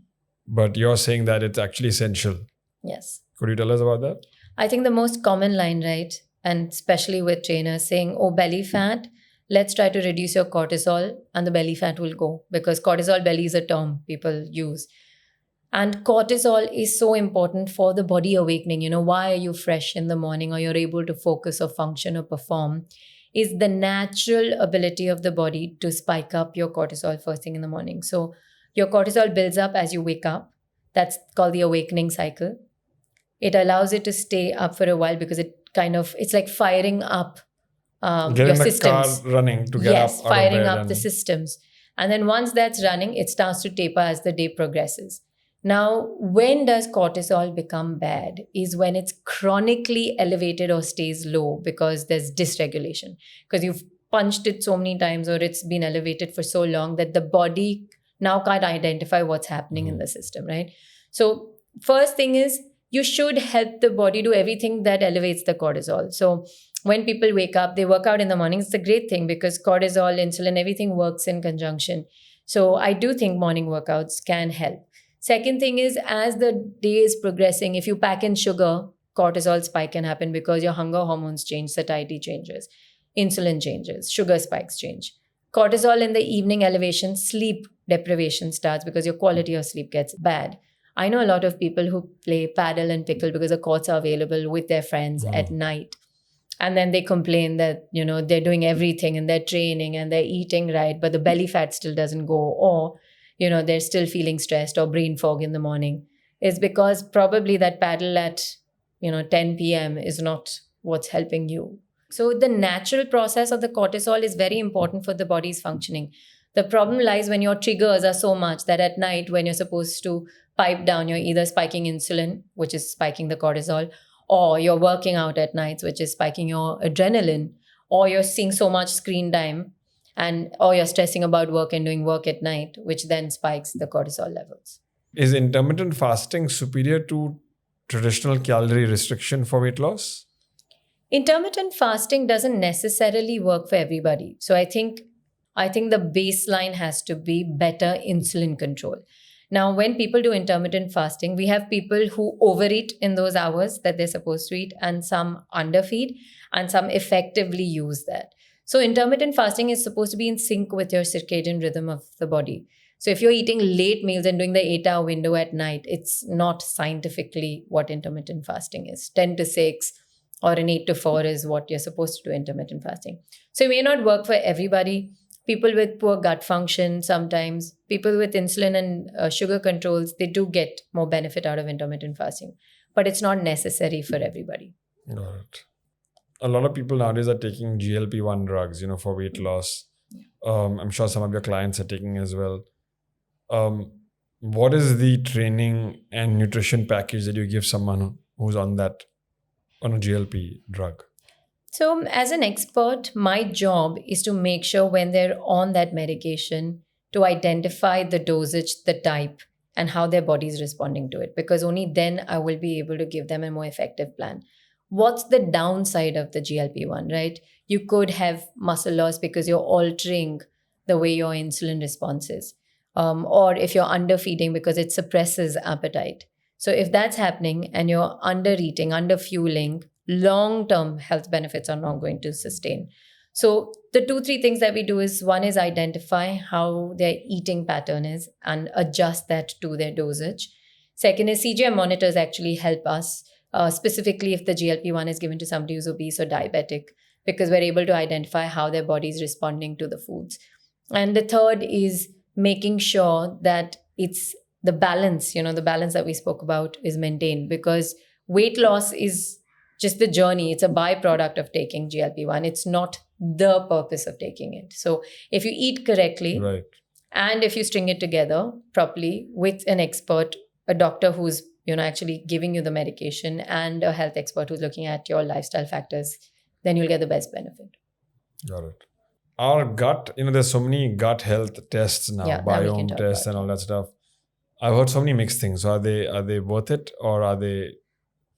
But you're saying that it's actually essential. Yes. Could you tell us about that? I think the most common line, right, and especially with trainers saying, oh, belly fat, let's try to reduce your cortisol and the belly fat will go, because cortisol belly is a term people use. And cortisol is so important for the body awakening. Why are you fresh in the morning or you're able to focus or function or perform? Is the natural ability of the body to spike up your cortisol first thing in the morning. So your cortisol builds up as you wake up. That's called the awakening cycle. It allows it to stay up for a while because it's like firing up your Getting the systems. car running to get Yes, up out of firing bed up the systems. And then once that's running, it starts to taper as the day progresses. Now, when does cortisol become bad? Is when it's chronically elevated or stays low because there's dysregulation. Because you've punched it so many times or it's been elevated for so long that the body now can't identify what's happening in the system, right? So first thing is you should help the body do everything that elevates the cortisol. So when people wake up, they work out in the morning. It's a great thing because cortisol, insulin, everything works in conjunction. So I do think morning workouts can help. Second thing is, as the day is progressing, if you pack in sugar, cortisol spike can happen because your hunger hormones change, satiety changes, insulin changes, sugar spikes change. Cortisol in the evening elevation, sleep deprivation starts because your quality of sleep gets bad. I know a lot of people who play paddle and pickle because the courts are available with their friends at night. And then they complain that, they're doing everything and they're training and they're eating right, but the belly fat still doesn't go, or they're still feeling stressed or brain fog in the morning. It's because probably that paddle at 10 p.m. is not what's helping you. So the natural process of the cortisol is very important for the body's functioning. The problem lies when your triggers are so much that at night when you're supposed to pipe down, you're either spiking insulin, which is spiking the cortisol, or you're working out at nights, which is spiking your adrenaline, or you're seeing so much screen time, or you're stressing about work and doing work at night, which then spikes the cortisol levels. Is intermittent fasting superior to traditional calorie restriction for weight loss? Intermittent fasting doesn't necessarily work for everybody. So I think the baseline has to be better insulin control. Now, when people do intermittent fasting, we have people who overeat in those hours that they're supposed to eat, and some underfeed, and some effectively use that. So intermittent fasting is supposed to be in sync with your circadian rhythm of the body. So if you're eating late meals and doing the 8-hour window at night, it's not scientifically what intermittent fasting is. 10 to 6 or an 8 to 4 is what you're supposed to do intermittent fasting. So it may not work for everybody. People with poor gut function, sometimes people with insulin and sugar controls, they do get more benefit out of intermittent fasting, but it's not necessary for everybody. Got it. A lot of people nowadays are taking GLP-1 drugs, for weight loss. I'm sure some of your clients are taking as well. What is the training and nutrition package that you give someone who's on a GLP drug? So as an expert, my job is to make sure when they're on that medication to identify the dosage, the type, and how their body is responding to it, because only then I will be able to give them a more effective plan. What's the downside of the GLP-1, right? You could have muscle loss because you're altering the way your insulin response is. Or if you're underfeeding because it suppresses appetite. So if that's happening and you're undereating, underfueling, long-term health benefits are not going to sustain. So the 2-3 things that we do is, one is identify how their eating pattern is and adjust that to their dosage. Second is CGM monitors actually help us, specifically if the GLP-1 is given to somebody who's obese or diabetic, because we're able to identify how their body is responding to the foods. And the third is making sure that it's the balance, the balance that we spoke about is maintained, because weight loss is just the journey. It's a byproduct of taking GLP-1. It's not the purpose of taking it. So if you eat correctly, right, and if you string it together properly with an expert, a doctor who's actually giving you the medication, and a health expert who's looking at your lifestyle factors, then you'll get the best benefit. Got it. Our gut, there's so many gut health tests now, Yeah, biome tests and all that stuff. I've heard so many mixed things. So are they worth it or are they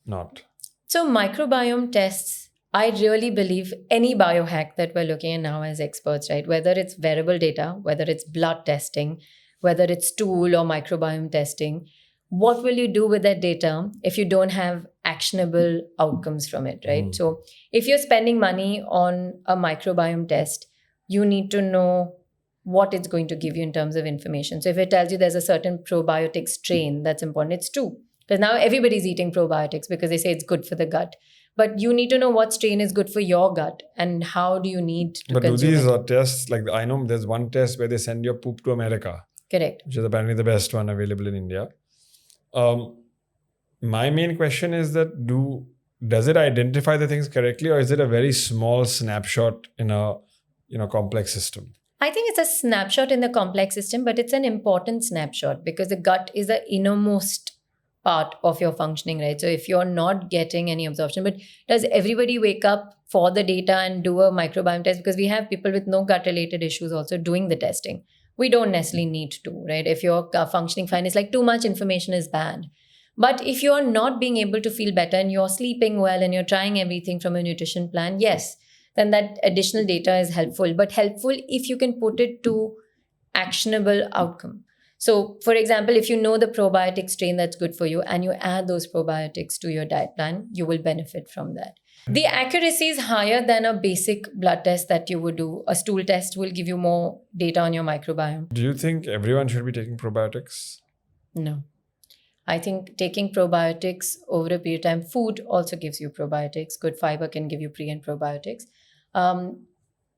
not? So microbiome tests, I really believe any biohack that we're looking at now as experts, right? Whether it's wearable data, whether it's blood testing, whether it's stool or microbiome testing, what will you do with that data if you don't have actionable outcomes from it, right? So if you're spending money on a microbiome test, you need to know what it's going to give you in terms of information. So if it tells you there's a certain probiotic strain that's important, it's true. Because now everybody's eating probiotics because they say it's good for the gut. But you need to know what strain is good for your gut and how do you need to But do consume these it. tests, like I know there's one test where they send your poop to America, Correct. which is apparently the best one available in India. My main question is that does it identify the things correctly, or is it a very small snapshot in a complex system? I think it's a snapshot in the complex system, but it's an important snapshot because the gut is the innermost part of your functioning, right? So if you're not getting any absorption, but does everybody wake up for the data and do a microbiome test? Because we have people with no gut related issues also doing the testing. We don't necessarily need to, right? If you're functioning fine, it's like too much information is bad. But if you're not being able to feel better and you're sleeping well and you're trying everything from a nutrition plan, yes, then that additional data is helpful. But helpful if you can put it to actionable outcome. So, for example, if you know the probiotic strain that's good for you and you add those probiotics to your diet plan, you will benefit from that. The accuracy is higher than a basic blood test that you would do. A stool test will give you more data on your microbiome. Do you think everyone should be taking probiotics? No. I think taking probiotics over a period of time, food also gives you probiotics. Good fiber can give you pre and probiotics.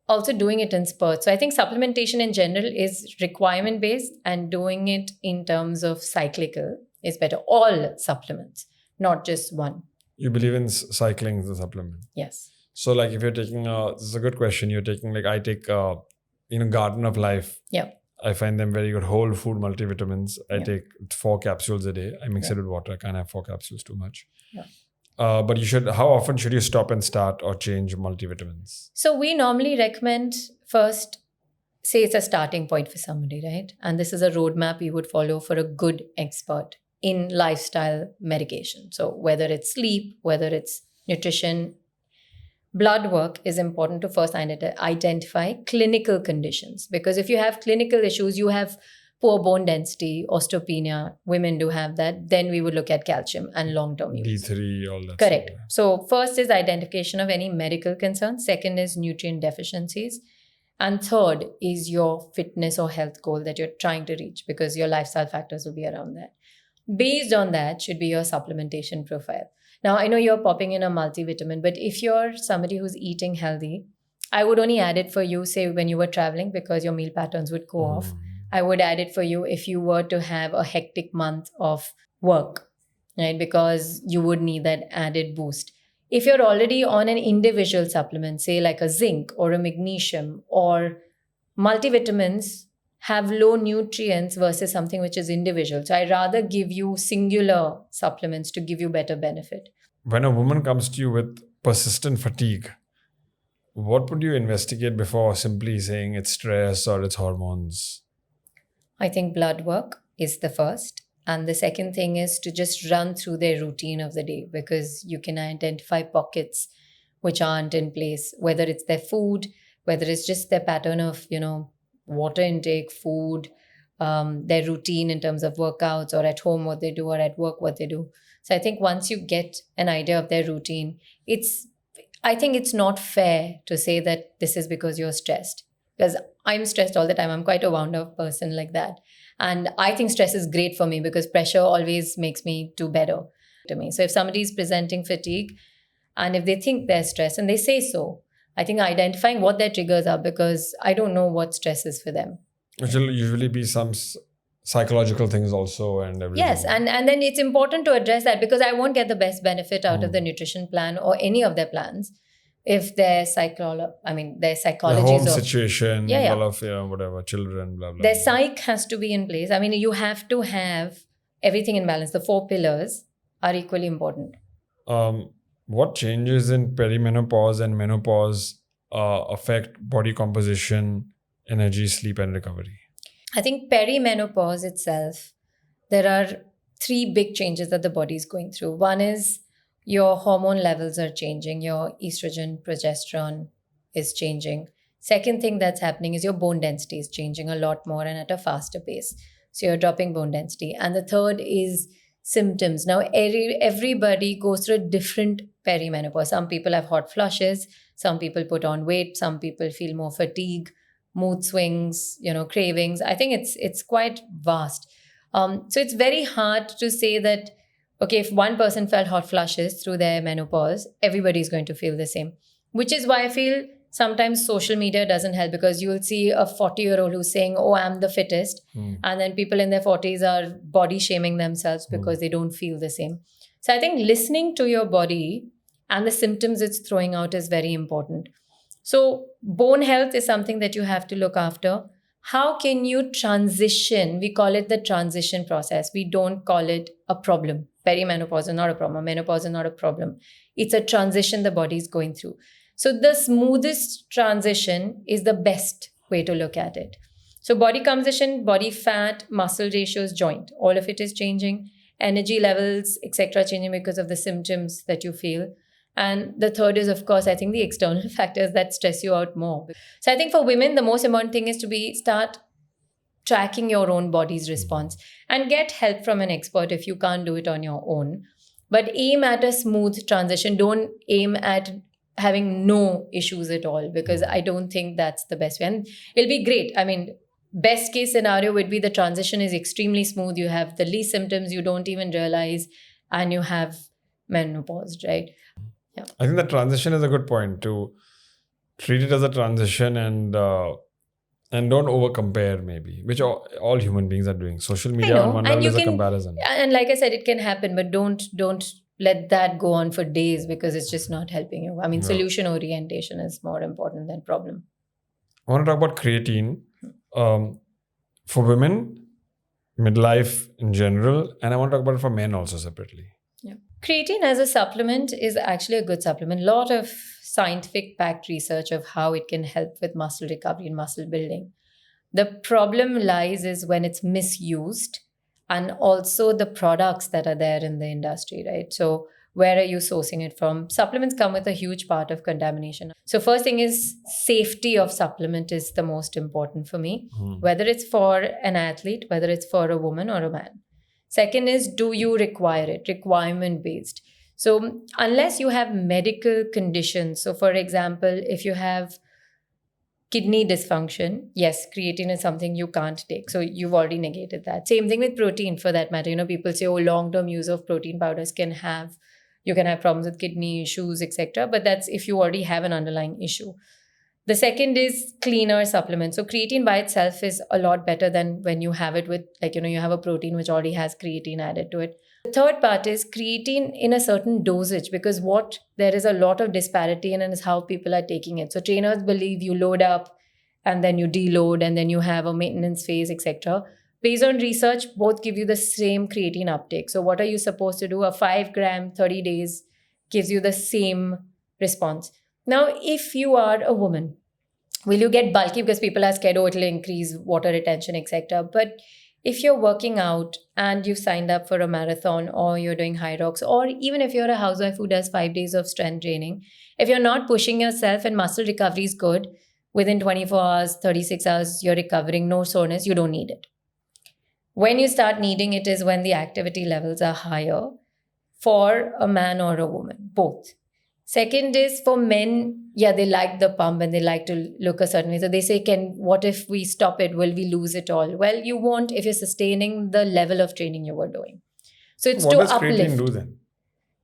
Also doing it in spurts. So I think supplementation in general is requirement based, and doing it in terms of cyclical is better. All supplements, not just one. You believe in cycling the supplement? Yes. So like if you're taking this is a good question. You're taking, like I take Garden of Life. Yeah. I find them very good. Whole food multivitamins. I Yeah. take 4 capsules a day. I mix Yeah. it with water. I can't have 4 capsules too much. Yeah. But how often should you stop and start or change multivitamins? So we normally recommend first, say it's a starting point for somebody, right? And this is a roadmap you would follow for a good expert in lifestyle medication. So whether it's sleep, whether it's nutrition, blood work is important to first identify clinical conditions. Because if you have clinical issues, you have poor bone density, osteopenia, women do have that, then we would look at calcium and long-term use. D3, all that. Correct. Stuff. So first is identification of any medical concerns. Second is nutrient deficiencies. And third is your fitness or health goal that you're trying to reach, because your lifestyle factors will be around that. Based on that should be your supplementation profile. Now, I know you're popping in a multivitamin, but if you're somebody who's eating healthy, I would only add it for you, say, when you were traveling, because your meal patterns would go off. I would add it for you if you were to have a hectic month of work, right? Because you would need that added boost. If you're already on an individual supplement, say like a zinc or a magnesium or multivitamins, have low nutrients versus something which is individual. So I rather give you singular supplements to give you better benefit. When a woman comes to you with persistent fatigue, what would you investigate before simply saying it's stress or it's hormones? I think blood work is the first. And the second thing is to just run through their routine of the day, because you can identify pockets which aren't in place, whether it's their food, whether it's just their pattern of, water intake, food, their routine in terms of workouts, or at home what they do, or at work what they do. So I think once you get an idea of their routine, I think it's not fair to say that this is because you're stressed, because I'm stressed all the time. I'm quite a wound up person like that. And I think stress is great for me because pressure always makes me do better to me. So if somebody is presenting fatigue and if they think they're stressed and they say so, I think identifying what their triggers are, because I don't know what stress is for them. Which will usually be some psychological things also and everything. Yes, and then it's important to address that, because I won't get the best benefit out of the nutrition plan or any of their plans if their psychology the home situation, all of whatever, children, blah, blah. Their psyche has to be in place. I mean, you have to have everything in balance. The 4 pillars are equally important. What changes in perimenopause and menopause affect body composition, energy, sleep, and recovery? I think perimenopause itself there are three big changes that the body is going through. One is your hormone levels are changing, your estrogen, progesterone is changing. Second thing that's happening is your bone density is changing a lot more and at a faster pace. So you're dropping bone density. And the third is symptoms. Now, everybody goes through a different perimenopause. Some people have hot flushes, some people put on weight, some people feel more fatigue, mood swings, cravings. I think it's quite vast. So it's very hard to say that, okay, if one person felt hot flushes through their menopause, everybody's going to feel the same. Which is why I feel sometimes social media doesn't help, because you'll see a 40-year-old who's saying, oh, I'm the fittest. And then people in their 40s are body shaming themselves because they don't feel the same. So I think listening to your body and the symptoms it's throwing out is very important. So bone health is something that you have to look after. How can you transition? We call it the transition process. We don't call it a problem. Perimenopause is not a problem. Menopause is not a problem. It's a transition the body is going through. So the smoothest transition is the best way to look at it. So body composition, body fat, muscle ratios, joint, all of it is changing. Energy levels, etc., changing because of the symptoms that you feel. And the third is, of course, I think the external factors that stress you out more. So I think for women, the most important thing is to start tracking your own body's response and get help from an expert if you can't do it on your own. But aim at a smooth transition. Don't aim at having no issues at all, because I don't think that's the best way. And it'll be great. I mean, best case scenario would be the transition is extremely smooth. You have the least symptoms, you don't even realize, and you have menopause, right? Yeah. I think the transition is a good point, to treat it as a transition and don't over compare, maybe, which all human beings are doing. Social media on one level is a comparison. And like I said, it can happen, but don't let that go on for days, because it's just not helping you. I mean, solution orientation is more important than problem. I want to talk about creatine for women, midlife in general, and I want to talk about it for men also separately. Yeah. Creatine as a supplement is actually a good supplement. A lot of scientific backed research of how it can help with muscle recovery and muscle building. The problem lies is when it's misused, and also the products that are there in the industry, right? So where are you sourcing it from? Supplements come with a huge part of contamination. So first thing is safety of supplement is the most important for me, whether it's for an athlete, whether it's for a woman or a man. Second is, do you require it? Requirement based. So unless you have medical conditions, so for example, if you have kidney dysfunction, yes, creatine is something you can't take. So you've already negated that. Same thing with protein for that matter. People say, oh, long-term use of protein powders you can have problems with kidney issues, etc. But that's if you already have an underlying issue. The second is cleaner supplements. So creatine by itself is a lot better than when you have it with, you have a protein which already has creatine added to it. The third part is creatine in a certain dosage, because there is a lot of disparity in is how people are taking it. So trainers believe you load up and then you deload and then you have a maintenance phase, etc. Based on research, both give you the same creatine uptake. So what are you supposed to do? A 5 gram, 30 days gives you the same response. Now, if you are a woman, will you get bulky because people are scared, oh, it'll increase water retention, etc. But if you're working out and you've signed up for a marathon, or you're doing high rocks, or even if you're a housewife who does 5 days of strength training, if you're not pushing yourself and muscle recovery is good, within 24 hours, 36 hours, you're recovering, no soreness, you don't need it. When you start needing it is when the activity levels are higher for a man or a woman, both. Second is for men, they like the pump and they like to look a certain way. So they say, what if we stop it? Will we lose it all? Well, you won't if you're sustaining the level of training you were doing. So it's to uplift. What does creatine do then?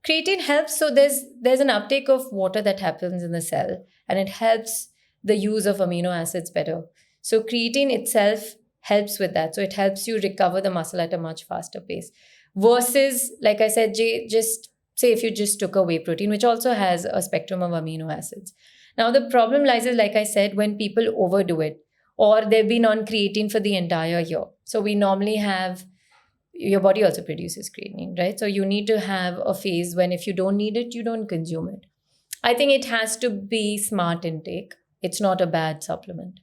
Creatine helps. So there's an uptake of water that happens in the cell, and it helps the use of amino acids better. So creatine itself helps with that. So it helps you recover the muscle at a much faster pace. Versus, like I said, just say if you just took a whey protein, which also has a spectrum of amino acids. Now, the problem lies is, like I said, when people overdo it, or they've been on creatine for the entire year. So we normally have, your body also produces creatine, right? So you need to have a phase when if you don't need it, you don't consume it. I think it has to be smart intake. It's not a bad supplement.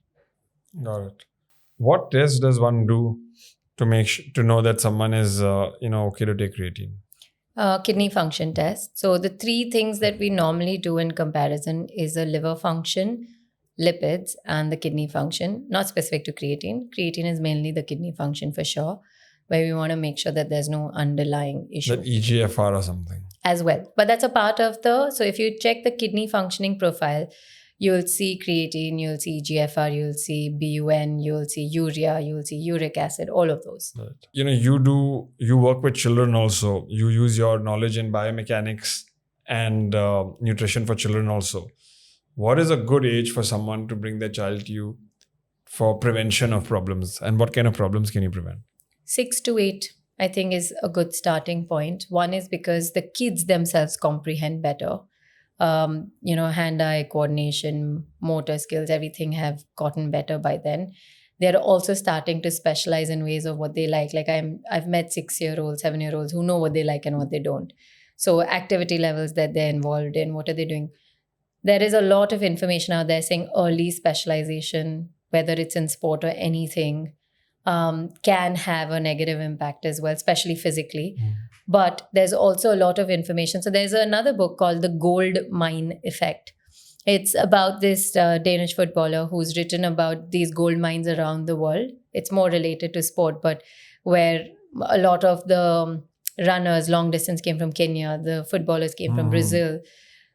Got it. What test does one do to know that someone is okay to take creatine? Kidney function test. So the three things that we normally do in comparison is a liver function, lipids, and the kidney function. Not specific to creatine. Creatine is mainly the kidney function for sure, where we want to make sure that there's no underlying issue. That EGFR or something. As well. But that's a part of so if you check the kidney functioning profile, you'll see creatine, you'll see GFR, you'll see BUN, you'll see urea, you'll see uric acid, all of those. Right. You work with children also. You use your knowledge in biomechanics and nutrition for children also. What is a good age for someone to bring their child to you for prevention of problems? And what kind of problems can you prevent? 6 to 8, I think, is a good starting point. One is because the kids themselves comprehend better. Hand-eye coordination, motor skills, everything have gotten better by then. They're also starting to specialize in ways of what they like. Like I've met 6-year-olds, 7-year-olds who know what they like and what they don't. So activity levels that they're involved in, what are they doing? There is a lot of information out there saying early specialization, whether it's in sport or anything, can have a negative impact as well, especially physically. But there's also a lot of information. So there's another book called The Gold Mine Effect. It's about this Danish footballer who's written about these gold mines around the world. It's more related to sport, but where a lot of the runners long distance came from Kenya, the footballers came from Brazil,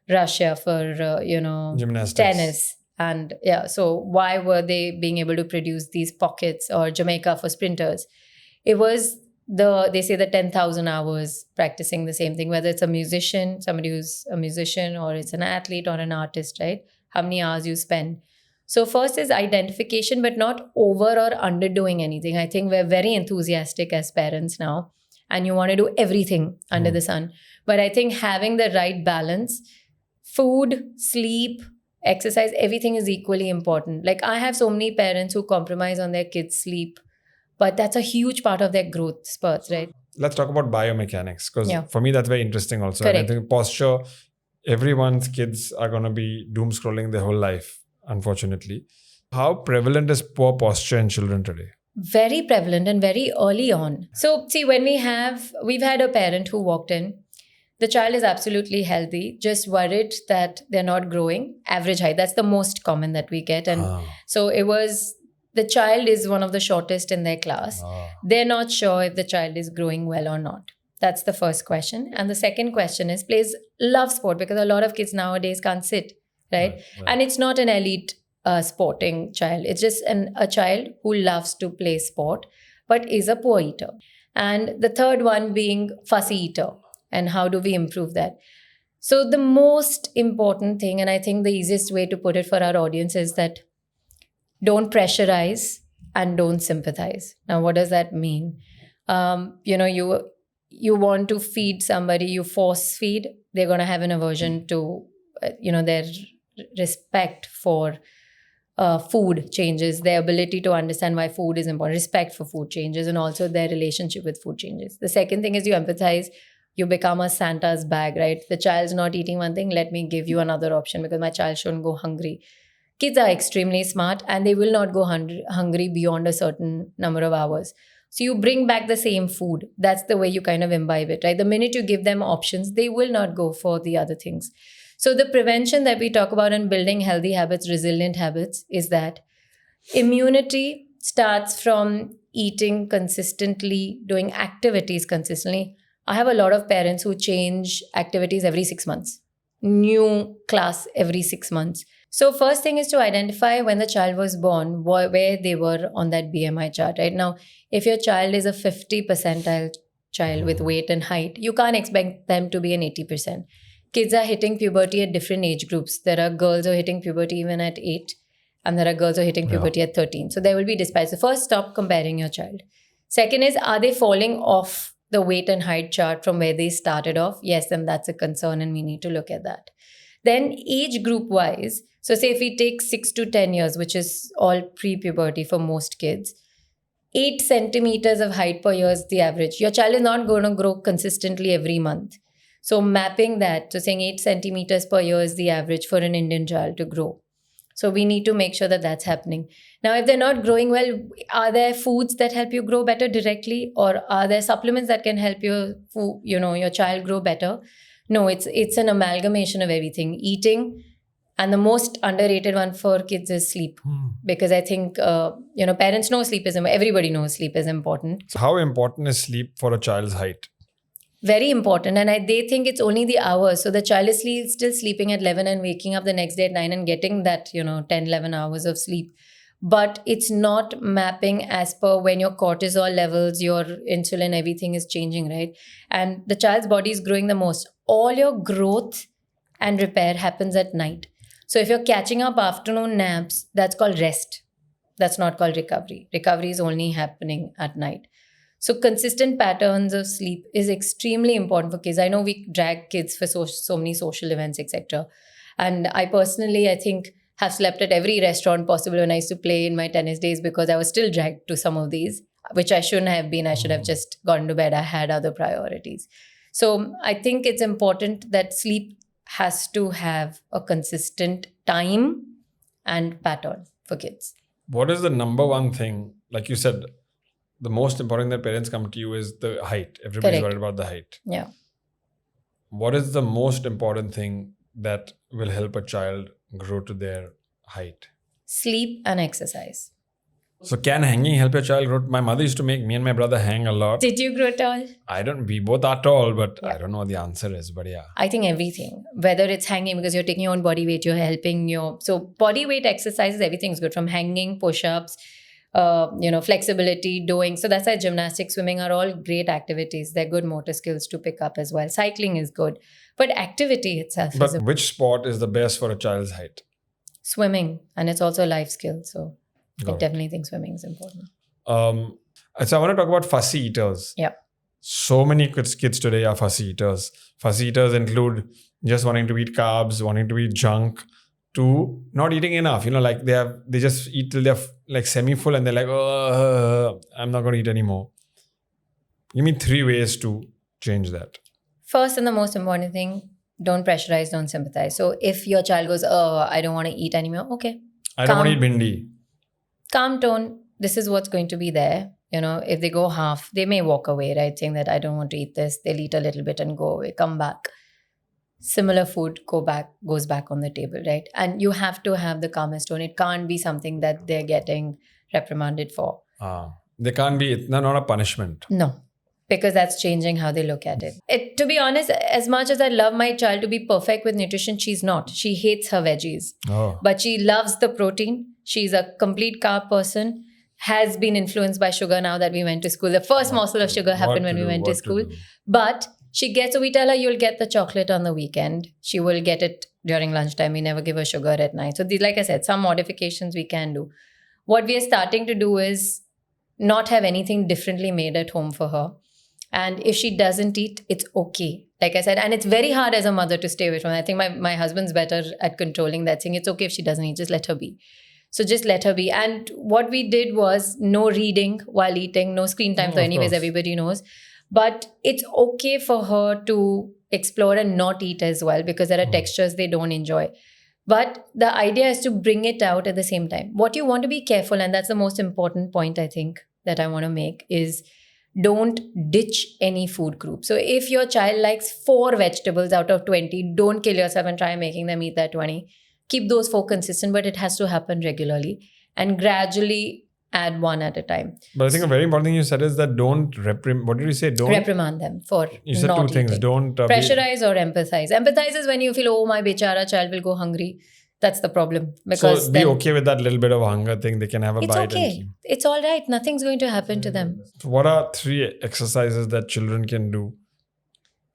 Russia for Gymnastics. tennis. And so why were they being able to produce these pockets, or Jamaica for sprinters? It was they say the 10,000 hours practicing the same thing, whether it's a musician, somebody who's a musician, or it's an athlete or an artist, right? How many hours you spend. So first is identification, but not over or underdoing anything. I think we're very enthusiastic as parents now, and you want to do everything under the sun. But I think having the right balance, food, sleep, exercise, everything is equally important. Like I have so many parents who compromise on their kids' sleep, but that's a huge part of their growth spurts, right? Let's talk about biomechanics, because for me that's very interesting also. Correct. And I think posture, everyone's kids are going to be doom scrolling their whole life, unfortunately. How prevalent is poor posture in children today? Very prevalent and very early on. So see, when we've had a parent who walked in, the child is absolutely healthy, just worried that they're not growing. Average height, that's the most common that we get. And so it was, the child is one of the shortest in their class. They're not sure if the child is growing well or not. That's the first question. And the second question is, love sport, because a lot of kids nowadays can't sit, right? And it's not an elite sporting child. It's just a child who loves to play sport, but is a poor eater. And the third one being fussy eater. And how do we improve that? So the most important thing, and I think the easiest way to put it for our audience, is that don't pressurize and don't sympathize. Now, what does that mean? You want to feed somebody, you force feed, they're going to have an aversion to, their respect for food changes, their ability to understand why food is important, respect for food changes, and also their relationship with food changes. The second thing is you empathize. You become a Santa's bag, right? The child's not eating one thing, let me give you another option because my child shouldn't go hungry. Kids are extremely smart and they will not go hungry beyond a certain number of hours. So you bring back the same food. That's the way you kind of imbibe it, right? The minute you give them options, they will not go for the other things. So the prevention that we talk about in building healthy habits, resilient habits, is that immunity starts from eating consistently, doing activities consistently. I have a lot of parents who change activities every 6 months, new class every 6 months. So first thing is to identify when the child was born, where they were on that BMI chart. Right now, if your child is a 50 percentile child with weight and height, you can't expect them to be an 80%. Kids are hitting puberty at different age groups. There are girls who are hitting puberty even at 8, and there are girls who are hitting puberty at 13. So there will be disparities. So first, stop comparing your child. Second is, are they falling off the weight and height chart from where they started off? Yes, then that's a concern and we need to look at that. Then age group wise, so say if we take 6 to 10 years, which is all pre-puberty for most kids, 8 centimeters of height per year is the average. Your child is not going to grow consistently every month. So mapping that, so saying 8 centimeters per year is the average for an Indian child to grow. So we need to make sure that that's happening. Now, if they're not growing well, are there foods that help you grow better directly, or are there supplements that can help your child grow better? No, it's an amalgamation of everything. Eating, and the most underrated one for kids is sleep, because I think parents know sleep is everybody knows sleep is important. So how important is sleep for a child's height? Very important. And they think it's only the hours. So the child is still sleeping at 11 and waking up the next day at 9 and getting that 10, 11 hours of sleep. But it's not mapping as per when your cortisol levels, your insulin, everything is changing, right? And the child's body is growing the most. All your growth and repair happens at night. So if you're catching up afternoon naps, that's called rest. That's not called recovery. Recovery is only happening at night. So consistent patterns of sleep is extremely important for kids. I know we drag kids for so many social events, etc. And I personally, I think, have slept at every restaurant possible when I used to play in my tennis days, because I was still dragged to some of these, which I shouldn't have been. I should have just gone to bed. I had other priorities. So I think it's important that sleep has to have a consistent time and pattern for kids. What is the number one thing, like you said, the most important that parents come to you is the height. Everybody's Correct. worried about the height. Yeah. What is the most important thing that will help a child grow to their height? Sleep and exercise. So can hanging help your child grow? My mother used to make me and my brother hang a lot. Did you grow tall? We both are tall, but Yeah. I don't know what the answer is, but yeah. I think everything, whether it's hanging because you're taking your own body weight, you're helping so body weight exercises, everything's good, from hanging, push-ups, flexibility, doing. So that's why gymnastics, swimming are all great activities. They're good motor skills to pick up as well. Cycling is good, but activity itself But is which sport is the best for a child's height? swimming, and it's also a life skill. So I Got it. definitely think swimming is important. So I want to talk about fussy eaters. Yeah. So many kids today are fussy eaters. Fussy eaters include just wanting to eat carbs, wanting to eat junk, to not eating enough. Like they just eat till they're like semi-full and they're like, oh, I'm not going to eat anymore. Give me 3 ways to change that. First and the most important thing, don't pressurize, don't sympathize. So if your child goes, oh, I don't want to eat anymore, okay. I don't want to eat bindi. Calm tone. This is what's going to be there. If they go half, they may walk away, right? Saying that I don't want to eat this. They'll eat a little bit and go away, come back. Similar food goes back on the table, right? And you have to have the calmest tone. It can't be something that they're getting reprimanded for. They can't be, it's not a punishment. No, because that's changing how they look at it. To be honest, as much as I love my child to be perfect with nutrition, she's not. She hates her veggies. Oh. But she loves the protein. She's a complete carb person. Has been influenced by sugar now that we went to school. The first morsel of sugar happened when we went to school. But so we tell her, you'll get the chocolate on the weekend. She will get it during lunchtime. We never give her sugar at night. So like I said, some modifications we can do. What we are starting to do is not have anything differently made at home for her. And if she doesn't eat, it's okay. Like I said, and it's very hard as a mother to stay away from it. I think my husband's better at controlling that, saying it's okay if she doesn't eat, just let her be. So just let her be. And what we did was no reading while eating, no screen time. So anyways, everybody knows. But it's okay for her to explore and not eat as well, because there are textures they don't enjoy. But the idea is to bring it out at the same time. What you want to be careful, and that's the most important point I think that I want to make, is don't ditch any food group. So if your child likes 4 vegetables out of 20, don't kill yourself and try making them eat that 20. Keep those 4 consistent, but it has to happen regularly and gradually add 1 at a time. But I think a very important thing you said is that what did you say? Don't reprimand them for You said not 2 things. eating. Don't Pressurize or empathize. Empathize is when you feel, oh, my bichara child will go hungry. That's the problem. Because so be okay with that little bit of hunger thing. They can have a it's bite. okay. It's all right. Nothing's going to happen to them. So what are 3 exercises that children can do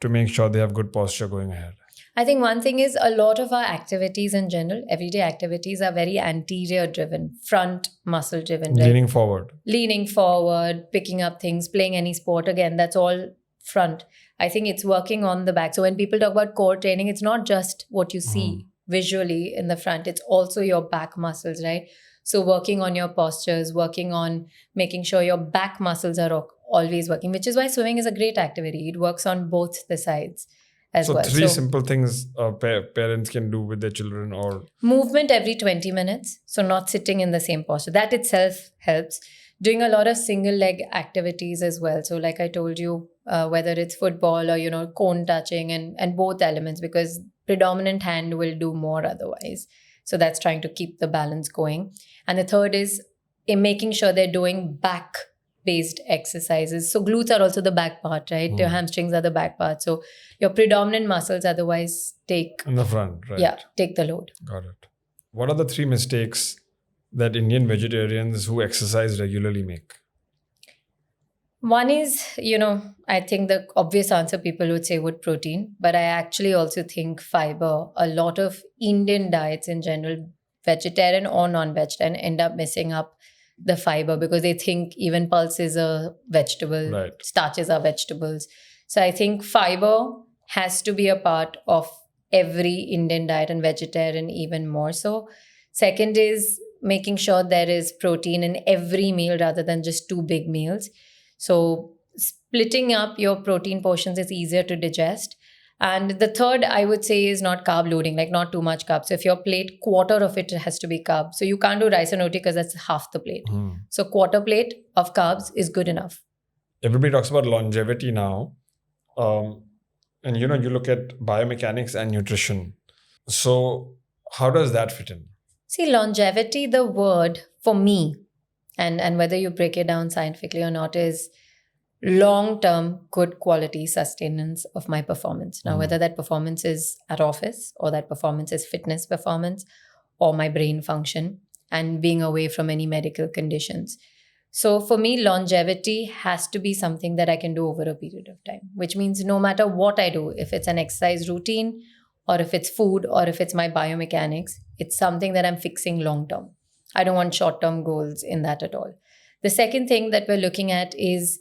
to make sure they have good posture going ahead? I think one thing is, a lot of our activities in general, everyday activities, are very anterior driven, front muscle driven. Right? Leaning forward, picking up things, playing any sport. Again, that's all front. I think it's working on the back. So when people talk about core training, it's not just what you see visually in the front. It's also your back muscles, right? So working on your postures, working on making sure your back muscles are always working, which is why swimming is a great activity. It works on both the sides. as So well. three simple things parents can do with their children, or movement every 20 minutes. So not sitting in the same posture. That itself helps. Doing a lot of single leg activities as well. So like I told you, whether it's football or, cone touching and both elements, because predominant hand will do more otherwise. So that's trying to keep the balance going. And the third is in making sure they're doing back based exercises. So glutes are also the back part, right? Your hamstrings are the back part. So your predominant muscles otherwise take in the front, right? Yeah, take the load. Got it. What are the three mistakes that Indian vegetarians who exercise regularly make? One is, I think the obvious answer people would say would protein, but I actually also think fiber. A lot of Indian diets in general, vegetarian or non-vegetarian, end up messing up the fiber because they think even pulse is a vegetable, Right. starches are vegetables. So I think fiber has to be a part of every Indian diet, and vegetarian even more so. Second is making sure there is protein in every meal rather than just two big meals. So splitting up your protein portions is easier to digest. And the third, I would say, is not carb loading, like not too much carbs. So if your plate, quarter of it has to be carbs. So you can't do rice and roti because that's half the plate. So quarter plate of carbs is good enough. Everybody talks about longevity now. And you look at biomechanics and nutrition. So how does that fit in? See, longevity, the word for me, and whether you break it down scientifically or not, is long-term good quality sustenance of my performance. Now, whether that performance is at office or that performance is fitness performance or my brain function and being away from any medical conditions. So for me, longevity has to be something that I can do over a period of time, which means no matter what I do, if it's an exercise routine or if it's food or if it's my biomechanics, it's something that I'm fixing long-term. I don't want short-term goals in that at all. The second thing that we're looking at is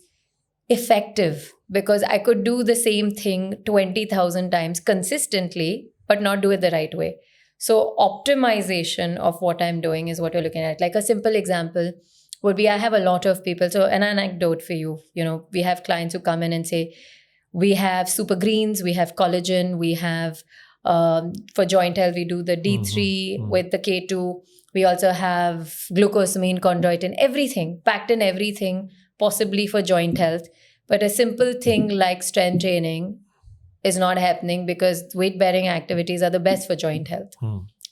effective, because I could do the same thing 20,000 times consistently, but not do it the right way. So optimization of what I'm doing is what we're looking at. Like a simple example would be, I have a lot of people. So an anecdote for you, we have clients who come in and say, we have super greens, we have collagen, we have, for joint health, we do the D3 with the K2. We also have glucosamine, chondroitin, everything, packed in everything, possibly for joint health. But a simple thing like strength training is not happening because weight-bearing activities are the best for joint health,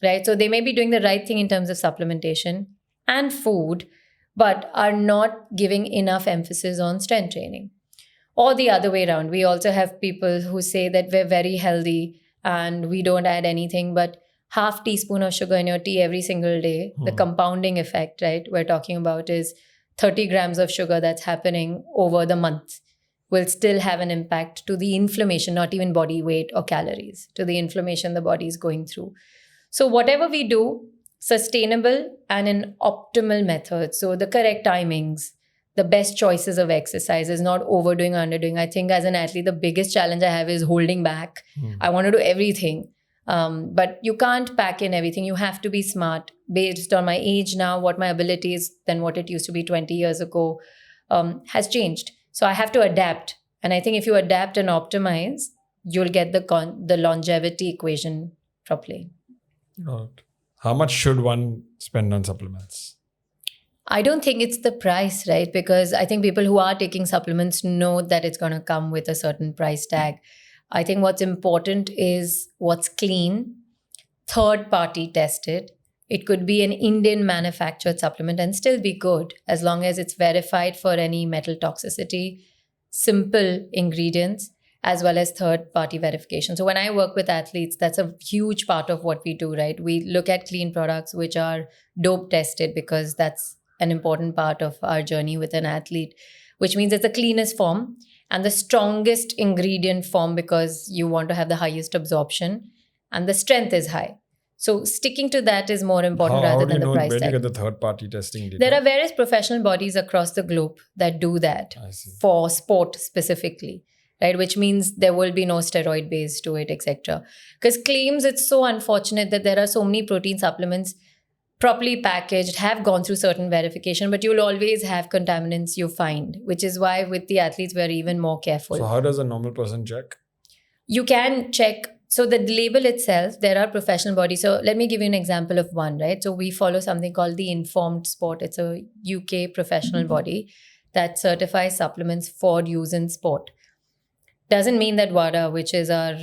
right? So they may be doing the right thing in terms of supplementation and food, but are not giving enough emphasis on strength training. Or the other way around. We also have people who say that we're very healthy and we don't add anything, but half teaspoon of sugar in your tea every single day, the compounding effect, right, we're talking about is 30 grams of sugar that's happening over the month will still have an impact to the inflammation, not even body weight or calories, to the inflammation the body is going through. So whatever we do, sustainable and in optimal methods. So the correct timings, the best choices of exercises, not overdoing or underdoing. I think as an athlete, the biggest challenge I have is holding back. I want to do everything. But you can't pack in everything. You have to be smart based on my age now, what my ability is than what it used to be 20 years ago has changed. So I have to adapt. And I think if you adapt and optimize, you'll get the longevity equation properly. Right. How much should one spend on supplements? I don't think it's the price, right? Because I think people who are taking supplements know that it's going to come with a certain price tag. I think what's important is what's clean, third-party tested. It could be an Indian manufactured supplement and still be good as long as it's verified for any metal toxicity, simple ingredients, as well as third-party verification. So when I work with athletes, that's a huge part of what we do, right? We look at clean products which are dope tested because that's an important part of our journey with an athlete, which means it's the cleanest form and the strongest ingredient form because you want to have the highest absorption and the strength is high. So sticking to that is more important rather than the price Where do tag. you get the third-party testing data? There are various professional bodies across the globe that do that for sport specifically, right? Which means there will be no steroid base to it, etc. Because claims, it's so unfortunate that there are so many protein supplements properly packaged, have gone through certain verification, but you'll always have contaminants you find, which is why with the athletes, we're even more careful. So how does a normal person check? You can check. So the label itself, there are professional bodies. So let me give you an example of one, right? So we follow something called the Informed Sport. It's a UK professional body that certifies supplements for use in sport. Doesn't mean that WADA, which is our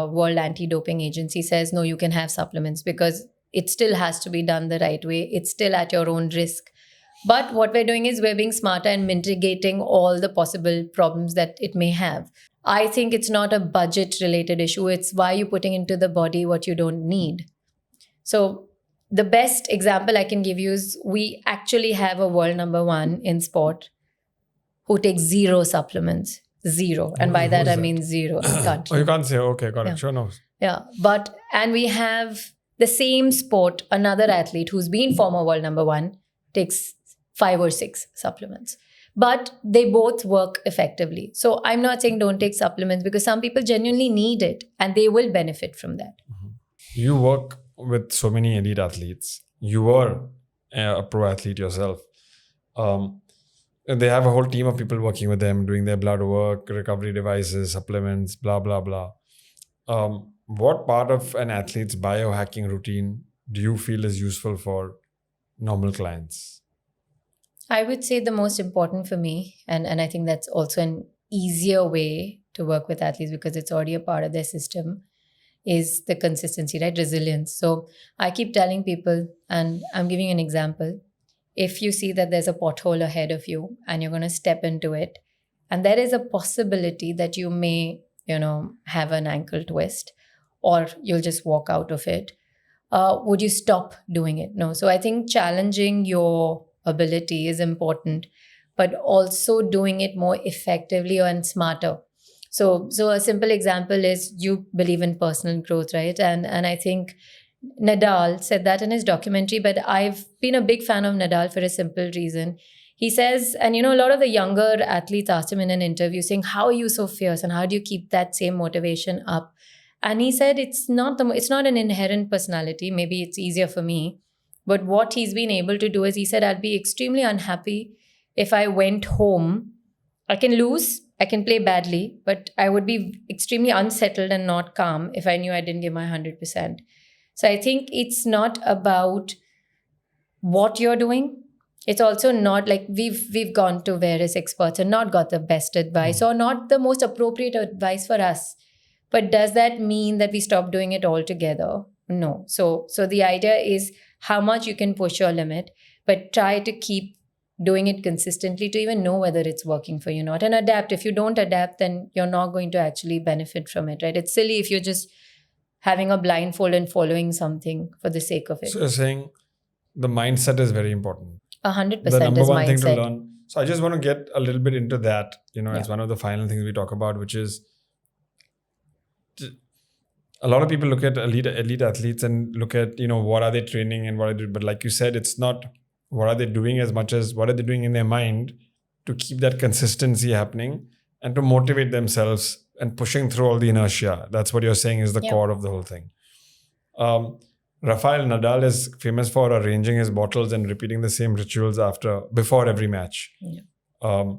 World Anti-Doping Agency, says, no, you can have supplements, because it still has to be done the right way. It's still at your own risk. But what we're doing is we're being smarter and mitigating all the possible problems that it may have. I think it's not a budget-related issue. It's why you're putting into the body what you don't need. So the best example I can give you is we actually have a world number one in sport who takes zero supplements. Zero. And by that, I mean zero. I can't. Oh, you can't say, okay, got it. Yeah. Sure, no. Yeah. And we have the same sport, another athlete who's been former world number one takes 5 or 6 supplements. But they both work effectively. So I'm not saying don't take supplements, because some people genuinely need it and they will benefit from that. You work with so many elite athletes. You were a pro athlete yourself. They have a whole team of people working with them, doing their blood work, recovery devices, supplements, blah, blah, blah. What part of an athlete's biohacking routine do you feel is useful for normal clients? I would say the most important for me, and I think that's also an easier way to work with athletes because it's already a part of their system, is the consistency, right? Resilience. So I keep telling people, and I'm giving you an example. If you see that there's a pothole ahead of you and you're going to step into it, and there is a possibility that you may, have an ankle twist or you'll just walk out of it, would you stop doing it? No. So I think challenging your ability is important, but also doing it more effectively and smarter. So a simple example is you believe in personal growth, right? And I think Nadal said that in his documentary, but I've been a big fan of Nadal for a simple reason. He says, and a lot of the younger athletes asked him in an interview saying, how are you so fierce and how do you keep that same motivation up? And he said, it's not an inherent personality. Maybe it's easier for me. But what he's been able to do is, he said, I'd be extremely unhappy if I went home. I can lose, I can play badly, but I would be extremely unsettled and not calm if I knew I didn't give my 100%. So I think it's not about what you're doing. It's also not like we've gone to various experts and not got the best advice or not the most appropriate advice for us. But does that mean that we stop doing it altogether? No. So the idea is how much you can push your limit, but try to keep doing it consistently to even know whether it's working for you or not, and adapt. If you don't adapt, then you're not going to actually benefit from it, right? It's silly if you're just having a blindfold and following something for the sake of it. So you're saying the mindset is very important. 100% The number is one mindset. thing to learn. So I just want to get a little bit into that. It's one of the final things we talk about, which is a lot of people look at elite athletes and look at, what are they training and what are they doing. But like you said, it's not what are they doing as much as what are they doing in their mind to keep that consistency happening and to motivate themselves and pushing through all the inertia. That's what you're saying is the core of the whole thing. Rafael Nadal is famous for arranging his bottles and repeating the same rituals before every match. Yeah.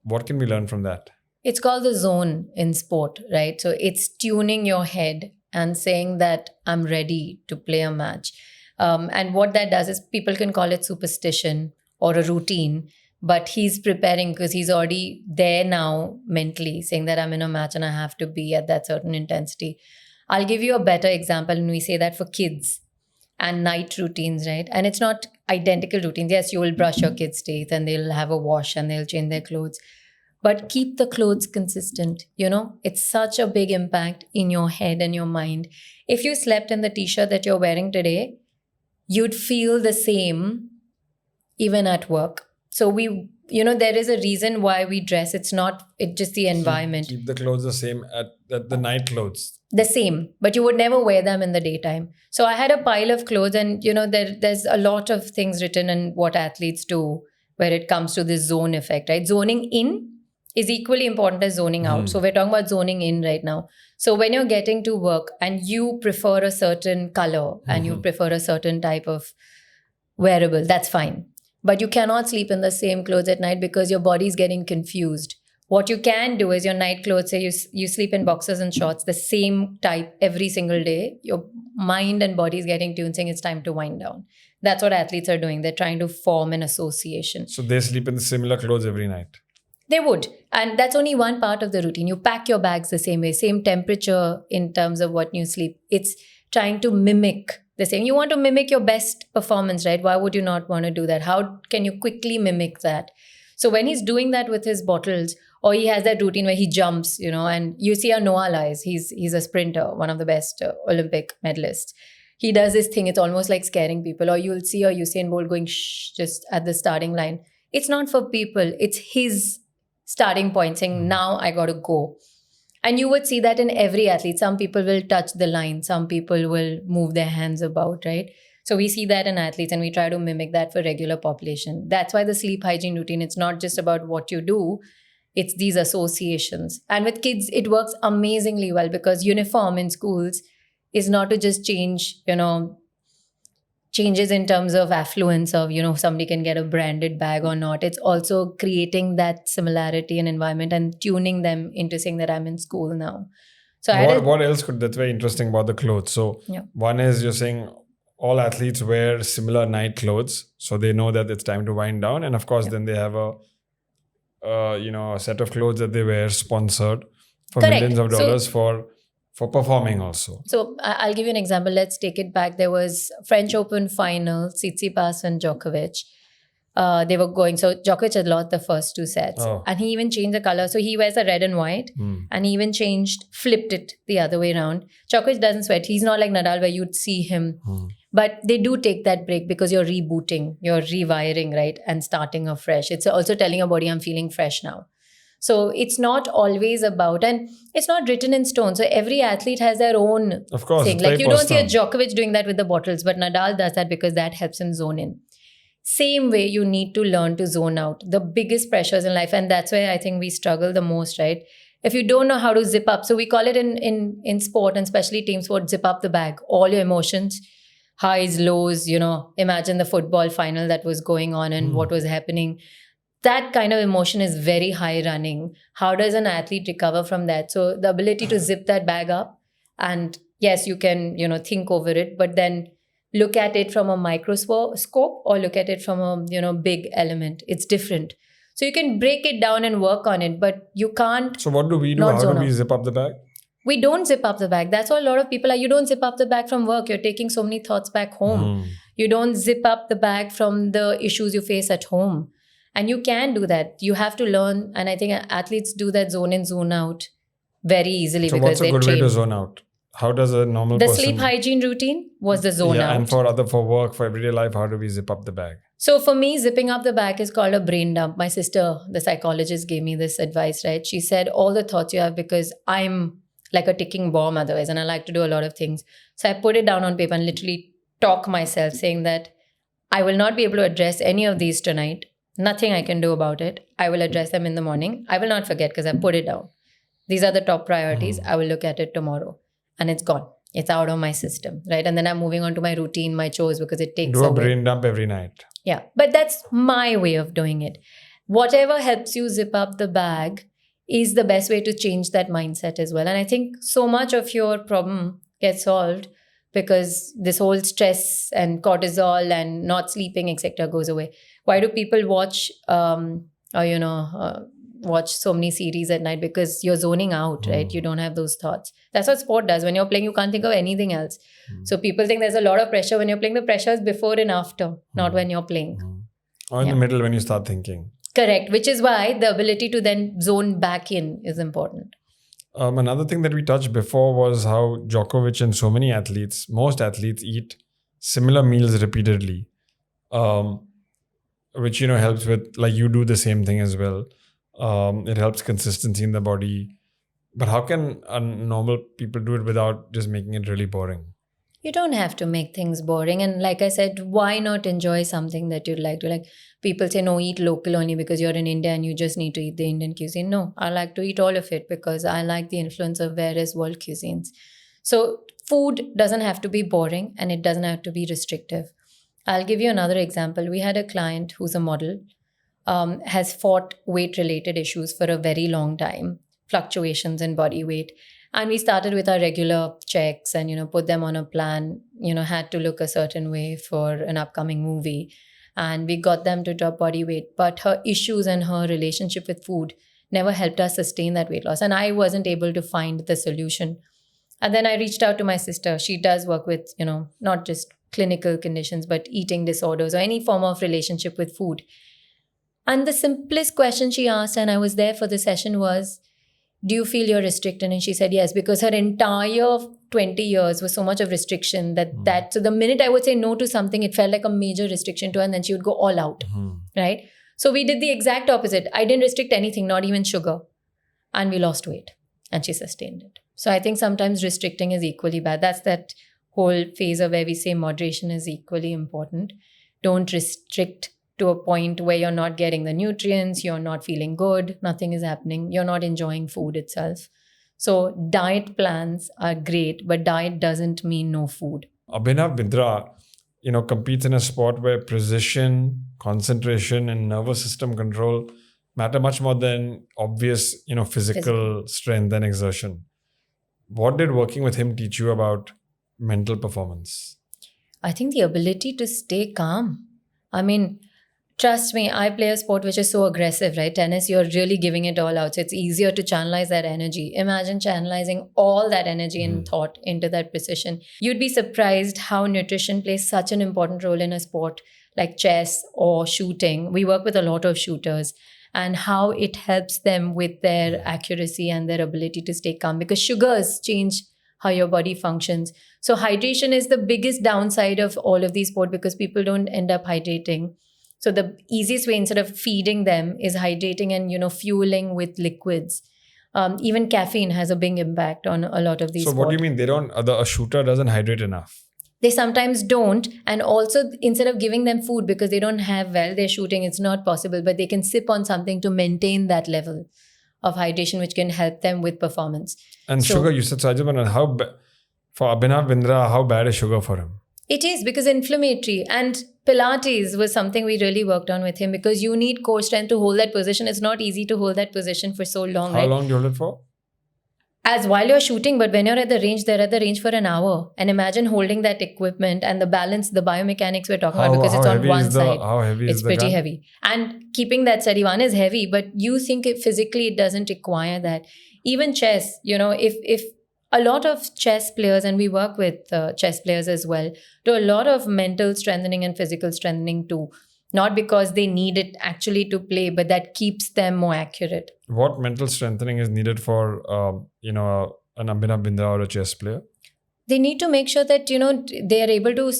What can we learn from that? It's called the zone in sport, right? So it's tuning your head and saying that I'm ready to play a match. And what that does is people can call it superstition or a routine, but he's preparing because he's already there now mentally, saying that I'm in a match and I have to be at that certain intensity. I'll give you a better example when we say that for kids and night routines, right? And it's not identical routines. Yes, you will brush your kids' teeth and they'll have a wash and they'll change their clothes. But keep the clothes consistent. It's such a big impact in your head and your mind. If you slept in the t-shirt that you're wearing today, you'd feel the same even at work. So there is a reason why we dress. It's just the environment. Keep the clothes the same at the night clothes. The same, but you would never wear them in the daytime. So I had a pile of clothes and, there's a lot of things written in what athletes do where it comes to this zone effect, right? Zoning in is equally important as zoning out. So we're talking about zoning in right now. So when you're getting to work and you prefer a certain color and you prefer a certain type of wearable, that's fine. But you cannot sleep in the same clothes at night because your body's getting confused. What you can do is your night clothes, say you sleep in boxers and shorts, the same type every single day. Your mind and body is getting tuned, saying it's time to wind down. That's what athletes are doing. They're trying to form an association. So they sleep in similar clothes every night. They would. And that's only one part of the routine. You pack your bags the same way, same temperature in terms of what you sleep. It's trying to mimic the same. You want to mimic your best performance, right? Why would you not want to do that? How can you quickly mimic that? So when he's doing that with his bottles, or he has that routine where he jumps, and you see how Noah lies. He's a sprinter, one of the best Olympic medalists. He does this thing. It's almost like scaring people. Or you'll see a Usain Bolt going shh just at the starting line. It's not for people. It's his starting point, saying, now I got to go. And you would see that in every athlete. Some people will touch the line. Some people will move their hands about, right? So we see that in athletes, and we try to mimic that for regular population. That's why the sleep hygiene routine, it's not just about what you do. It's these associations. And with kids, it works amazingly well, because uniform in schools is not to just change, changes in terms of affluence of, somebody can get a branded bag or not. It's also creating that similarity in environment and tuning them into saying that I'm in school now. So what else that's very interesting about the clothes. So one is, you're saying all athletes wear similar night clothes, so they know that it's time to wind down. And of course, then they have a set of clothes that they wear sponsored for millions of dollars for performing also. So I'll give you an example. Let's take it back. There was French Open final, Tsitsipas and Djokovic. They were going. So Djokovic had lost the first two sets. And he even changed the color. So he wears a red and white. And he even flipped it the other way around. Djokovic doesn't sweat. He's not like Nadal where you'd see him. But they do take that break because you're rebooting, you're rewiring, right? And starting afresh. It's also telling your body, I'm feeling fresh now. So it's not always about, and it's not written in stone. So every athlete has their own thing. Like you don't see a Djokovic doing that with the bottles, but Nadal does that because that helps him zone in. Same way, you need to learn to zone out. The biggest pressures in life, and that's where I think we struggle the most, right? If you don't know how to zip up, so we call it in sport, and especially team sport, zip up the bag. All your emotions, highs, lows, imagine the football final that was going on and what was happening. That kind of emotion is very high running. How does an athlete recover from that? So the ability to zip that bag up, and yes, you can, think over it, but then look at it from a microscope or look at it from a, big element. It's different. So you can break it down and work on it, but you can't. So what do we do? How do we zip up the bag? We don't zip up the bag. That's why a lot of people are, you don't zip up the bag from work. You're taking so many thoughts back home. You don't zip up the bag from the issues you face at home. And you can do that. You have to learn. And I think athletes do that zone in, zone out very easily. So because what's a good way to zone out? How does a normal person... The sleep hygiene routine was the zone out. And for work, for everyday life, how do we zip up the bag? So for me, zipping up the bag is called a brain dump. My sister, the psychologist, gave me this advice, right? She said, all the thoughts you have, because I'm like a ticking bomb otherwise, and I like to do a lot of things. So I put it down on paper and literally talk myself, saying that I will not be able to address any of these tonight. Nothing I can do about it. I will address them in the morning. I will not forget because I put it down. These are the top priorities. I will look at it tomorrow. And it's gone. It's out of my system, right? And then I'm moving on to my routine, my chores, because it takes Do a brain dump every night. Yeah, but that's my way of doing it. Whatever helps you zip up the bag is the best way to change that mindset as well. And I think so much of your problem gets solved because this whole stress and cortisol and not sleeping, etc., goes away. Why do people watch, watch so many series at night? Because you're zoning out, right? You don't have those thoughts. That's what sport does. When you're playing, you can't think of anything else. So people think there's a lot of pressure when you're playing. The pressure is before and after, not when you're playing. Or in the middle when you start thinking. Correct. Which is why the ability to then zone back in is important. Another thing that we touched before was how Djokovic and so many athletes, most athletes, eat similar meals repeatedly, which, helps with, like, you do the same thing as well. It helps consistency in the body. But how can normal people do it without just making it really boring? You don't have to make things boring. And like I said, why not enjoy something that you'd like to? Like, people say, no, eat local only because you're in India and you just need to eat the Indian cuisine. No, I like to eat all of it because I like the influence of various world cuisines. So food doesn't have to be boring and it doesn't have to be restrictive. I'll give you another example. We had a client who's a model has fought weight-related issues for a very long time, fluctuations in body weight. And we started with our regular checks and, put them on a plan, had to look a certain way for an upcoming movie. And we got them to drop body weight. But her issues and her relationship with food never helped us sustain that weight loss. And I wasn't able to find the solution. And then I reached out to my sister. She does work with, not just clinical conditions, but eating disorders or any form of relationship with food. And the simplest question she asked, and I was there for the session, was, do you feel you're restricted? And she said yes, because her entire 20 years was so much of restriction so the minute I would say no to something, it felt like a major restriction to her, and then she would go all out, right? So we did the exact opposite. I didn't restrict anything, not even sugar. And we lost weight and she sustained it. So I think sometimes restricting is equally bad. That's that whole phase of where we say moderation is equally important. Don't restrict to a point where you're not getting the nutrients, you're not feeling good, nothing is happening, you're not enjoying food itself. So diet plans are great, but diet doesn't mean no food. Abhinav Bindra, competes in a sport where precision, concentration, and nervous system control matter much more than obvious, physical strength and exertion. What did working with him teach you about mental performance? I think the ability to stay calm. I mean, trust me, I play a sport which is so aggressive, right? Tennis, you're really giving it all out. So it's easier to channelize that energy. Imagine channelizing all that energy and thought into that precision. You'd be surprised how nutrition plays such an important role in a sport like chess or shooting. We work with a lot of shooters, and how it helps them with their accuracy and their ability to stay calm, because sugars change how your body functions. So hydration is the biggest downside of all of these sports, because people don't end up hydrating. So the easiest way, instead of feeding them, is hydrating and, fueling with liquids. Even caffeine has a big impact on a lot of these sports. So what do you mean a shooter doesn't hydrate enough? They sometimes don't. And also, instead of giving them food because they don't have they're shooting, it's not possible, but they can sip on something to maintain that level of hydration, which can help them with performance. And sugar, you said, for Abhinav Bindra, how bad is sugar for him? It is, because inflammatory. And Pilates was something we really worked on with him, because you need core strength to hold that position. It's not easy to hold that position for so long. How long do you hold it for? As while you're shooting, but when you're at the range, they're at the range for an hour. And imagine holding that equipment and the balance, the biomechanics we're talking about, because it's on one side. How heavy it's is the pretty gun? Heavy. And keeping that steady, one is heavy, but you think physically it doesn't require that. Even chess, if a lot of chess players, and we work with chess players as well, do a lot of mental strengthening and physical strengthening too. Not because they need it actually to play, but that keeps them more accurate. What mental strengthening is needed for, an Abhinav Bindra or a chess player? They need to make sure that, they are able to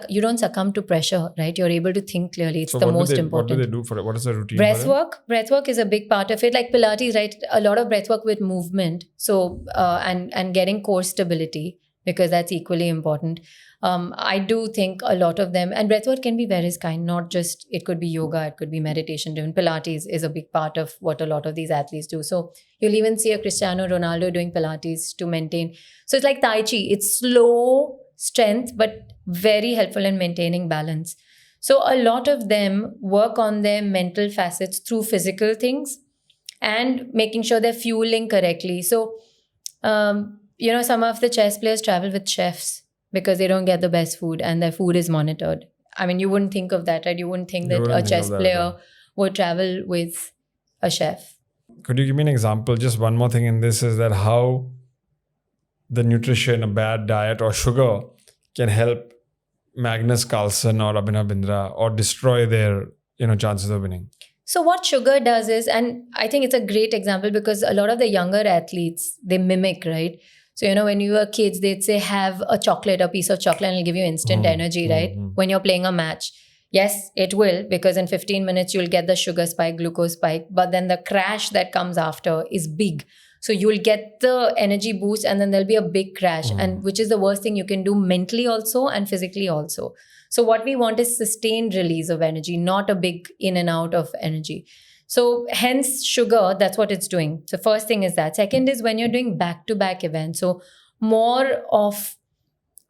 you don't succumb to pressure, right? You're able to think clearly. It's the most important. What do they do for it? What is the routine? Breathwork is a big part of it. Like Pilates, right? A lot of breathwork with movement. So, and getting core stability, because that's equally important. I do think a lot of them, and breathwork can be various kind, not just, it could be yoga, it could be meditation driven. Pilates is a big part of what a lot of these athletes do. So you'll even see a Cristiano Ronaldo doing Pilates to maintain. So it's like Tai Chi. It's slow strength, but very helpful in maintaining balance. So a lot of them work on their mental facets through physical things and making sure they're fueling correctly. So, some of the chess players travel with chefs because they don't get the best food and their food is monitored. I mean, you wouldn't think of that, right? You wouldn't think that a chess player would travel with a chef. Could you give me an example? Just one more thing in this is that how the nutrition, a bad diet or sugar can help Magnus Carlsen or Abhinav Bindra or destroy their, chances of winning. So what sugar does is, and I think it's a great example because a lot of the younger athletes, they mimic, right? So, when you were kids, they'd say, have a piece of chocolate, and it'll give you instant energy, right? When you're playing a match. Yes, it will, because in 15 minutes, you'll get the sugar spike, glucose spike. But then the crash that comes after is big. So you'll get the energy boost and then there'll be a big crash, and which is the worst thing you can do mentally also and physically also. So what we want is sustained release of energy, not a big in and out of energy. So hence sugar, that's what it's doing. So first thing is that. Second is when you're doing back-to-back events. So more of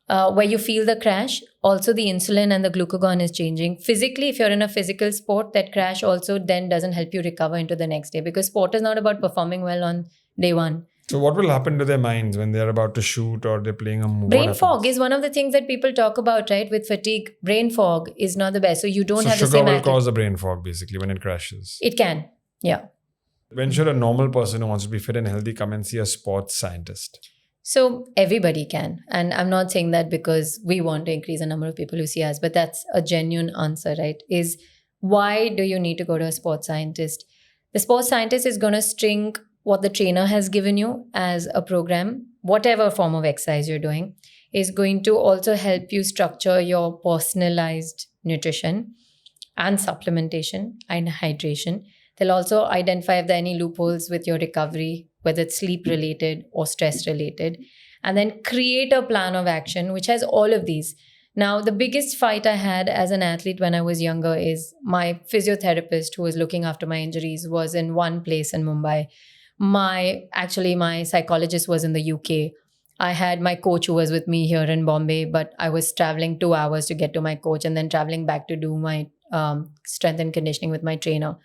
where you feel the crash. Also, the insulin and the glucagon is changing. Physically, if you're in a physical sport, that crash also then doesn't help you recover into the next day, because sport is not about performing well on day one. So what will happen to their minds when they're about to shoot or they're playing a movie? Brain fog is one of the things that people talk about, right? With fatigue, brain fog is not the best. So you don't have the sugar same will active- cause a brain fog basically when it crashes. It can, yeah. When should a normal person who wants to be fit and healthy come and see a sports scientist? So everybody can. And I'm not saying that because we want to increase the number of people who see us, but that's a genuine answer, right? Is why do you need to go to a sports scientist? The sports scientist is going to string what the trainer has given you as a program, whatever form of exercise you're doing, is going to also help you structure your personalized nutrition and supplementation and hydration. They'll also identify if there are any loopholes with your recovery, whether it's sleep related or stress related, and then create a plan of action which has all of these. Now, the biggest fight I had as an athlete when I was younger is my physiotherapist who was looking after my injuries was in one place in Mumbai. My psychologist was in the UK. I had my coach who was with me here in Bombay, but I was traveling 2 hours to get to my coach and then traveling back to do my strength and conditioning with my trainer.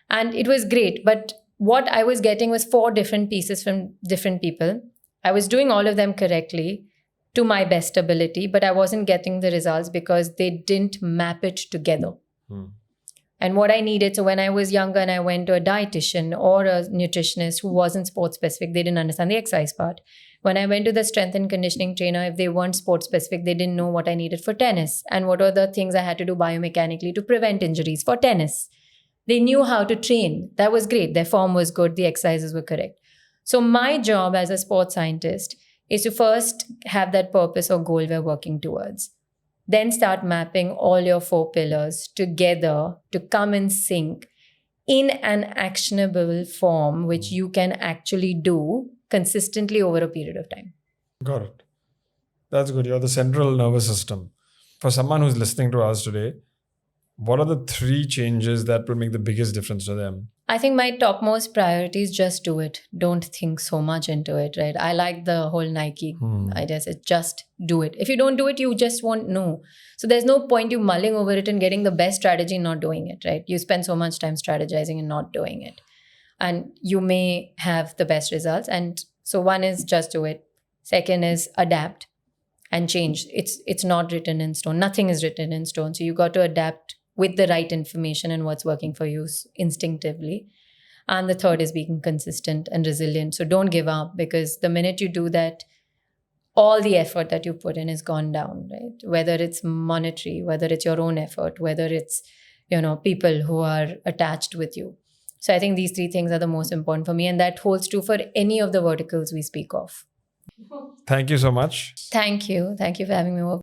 And it was great. But what I was getting was 4 different pieces from different people. I was doing all of them correctly to my best ability, but I wasn't getting the results because they didn't map it together. And what I needed, so when I was younger and I went to a dietitian or a nutritionist who wasn't sports specific, they didn't understand the exercise part. When I went to the strength and conditioning trainer, if they weren't sports specific, they didn't know what I needed for tennis and what are the things I had to do biomechanically to prevent injuries for tennis. They knew how to train. That was great. Their form was good. The exercises were correct. So my job as a sports scientist is to first have that purpose or goal we're working towards. Then start mapping all your 4 pillars together to come in sync in an actionable form, which you can actually do consistently over a period of time. Got it. That's good. You're the central nervous system. For someone who's listening to us today, what are the 3 changes that will make the biggest difference to them? I think my topmost priority is just do it. Don't think so much into it, right? I like the whole Nike idea. It's just do it. If you don't do it, you just won't know. So there's no point you mulling over it and getting the best strategy and not doing it, right? You spend so much time strategizing and not doing it. And you may have the best results. And so one is just do it. Second is adapt and change. It's not written in stone. Nothing is written in stone. So you got to adapt with the right information and what's working for you instinctively. And the third is being consistent and resilient. So don't give up, because the minute you do that, all the effort that you put in is gone down, right? Whether it's monetary, whether it's your own effort, whether it's, people who are attached with you. So I think these 3 things are the most important for me. And that holds true for any of the verticals we speak of. Thank you so much. Thank you. Thank you for having me over.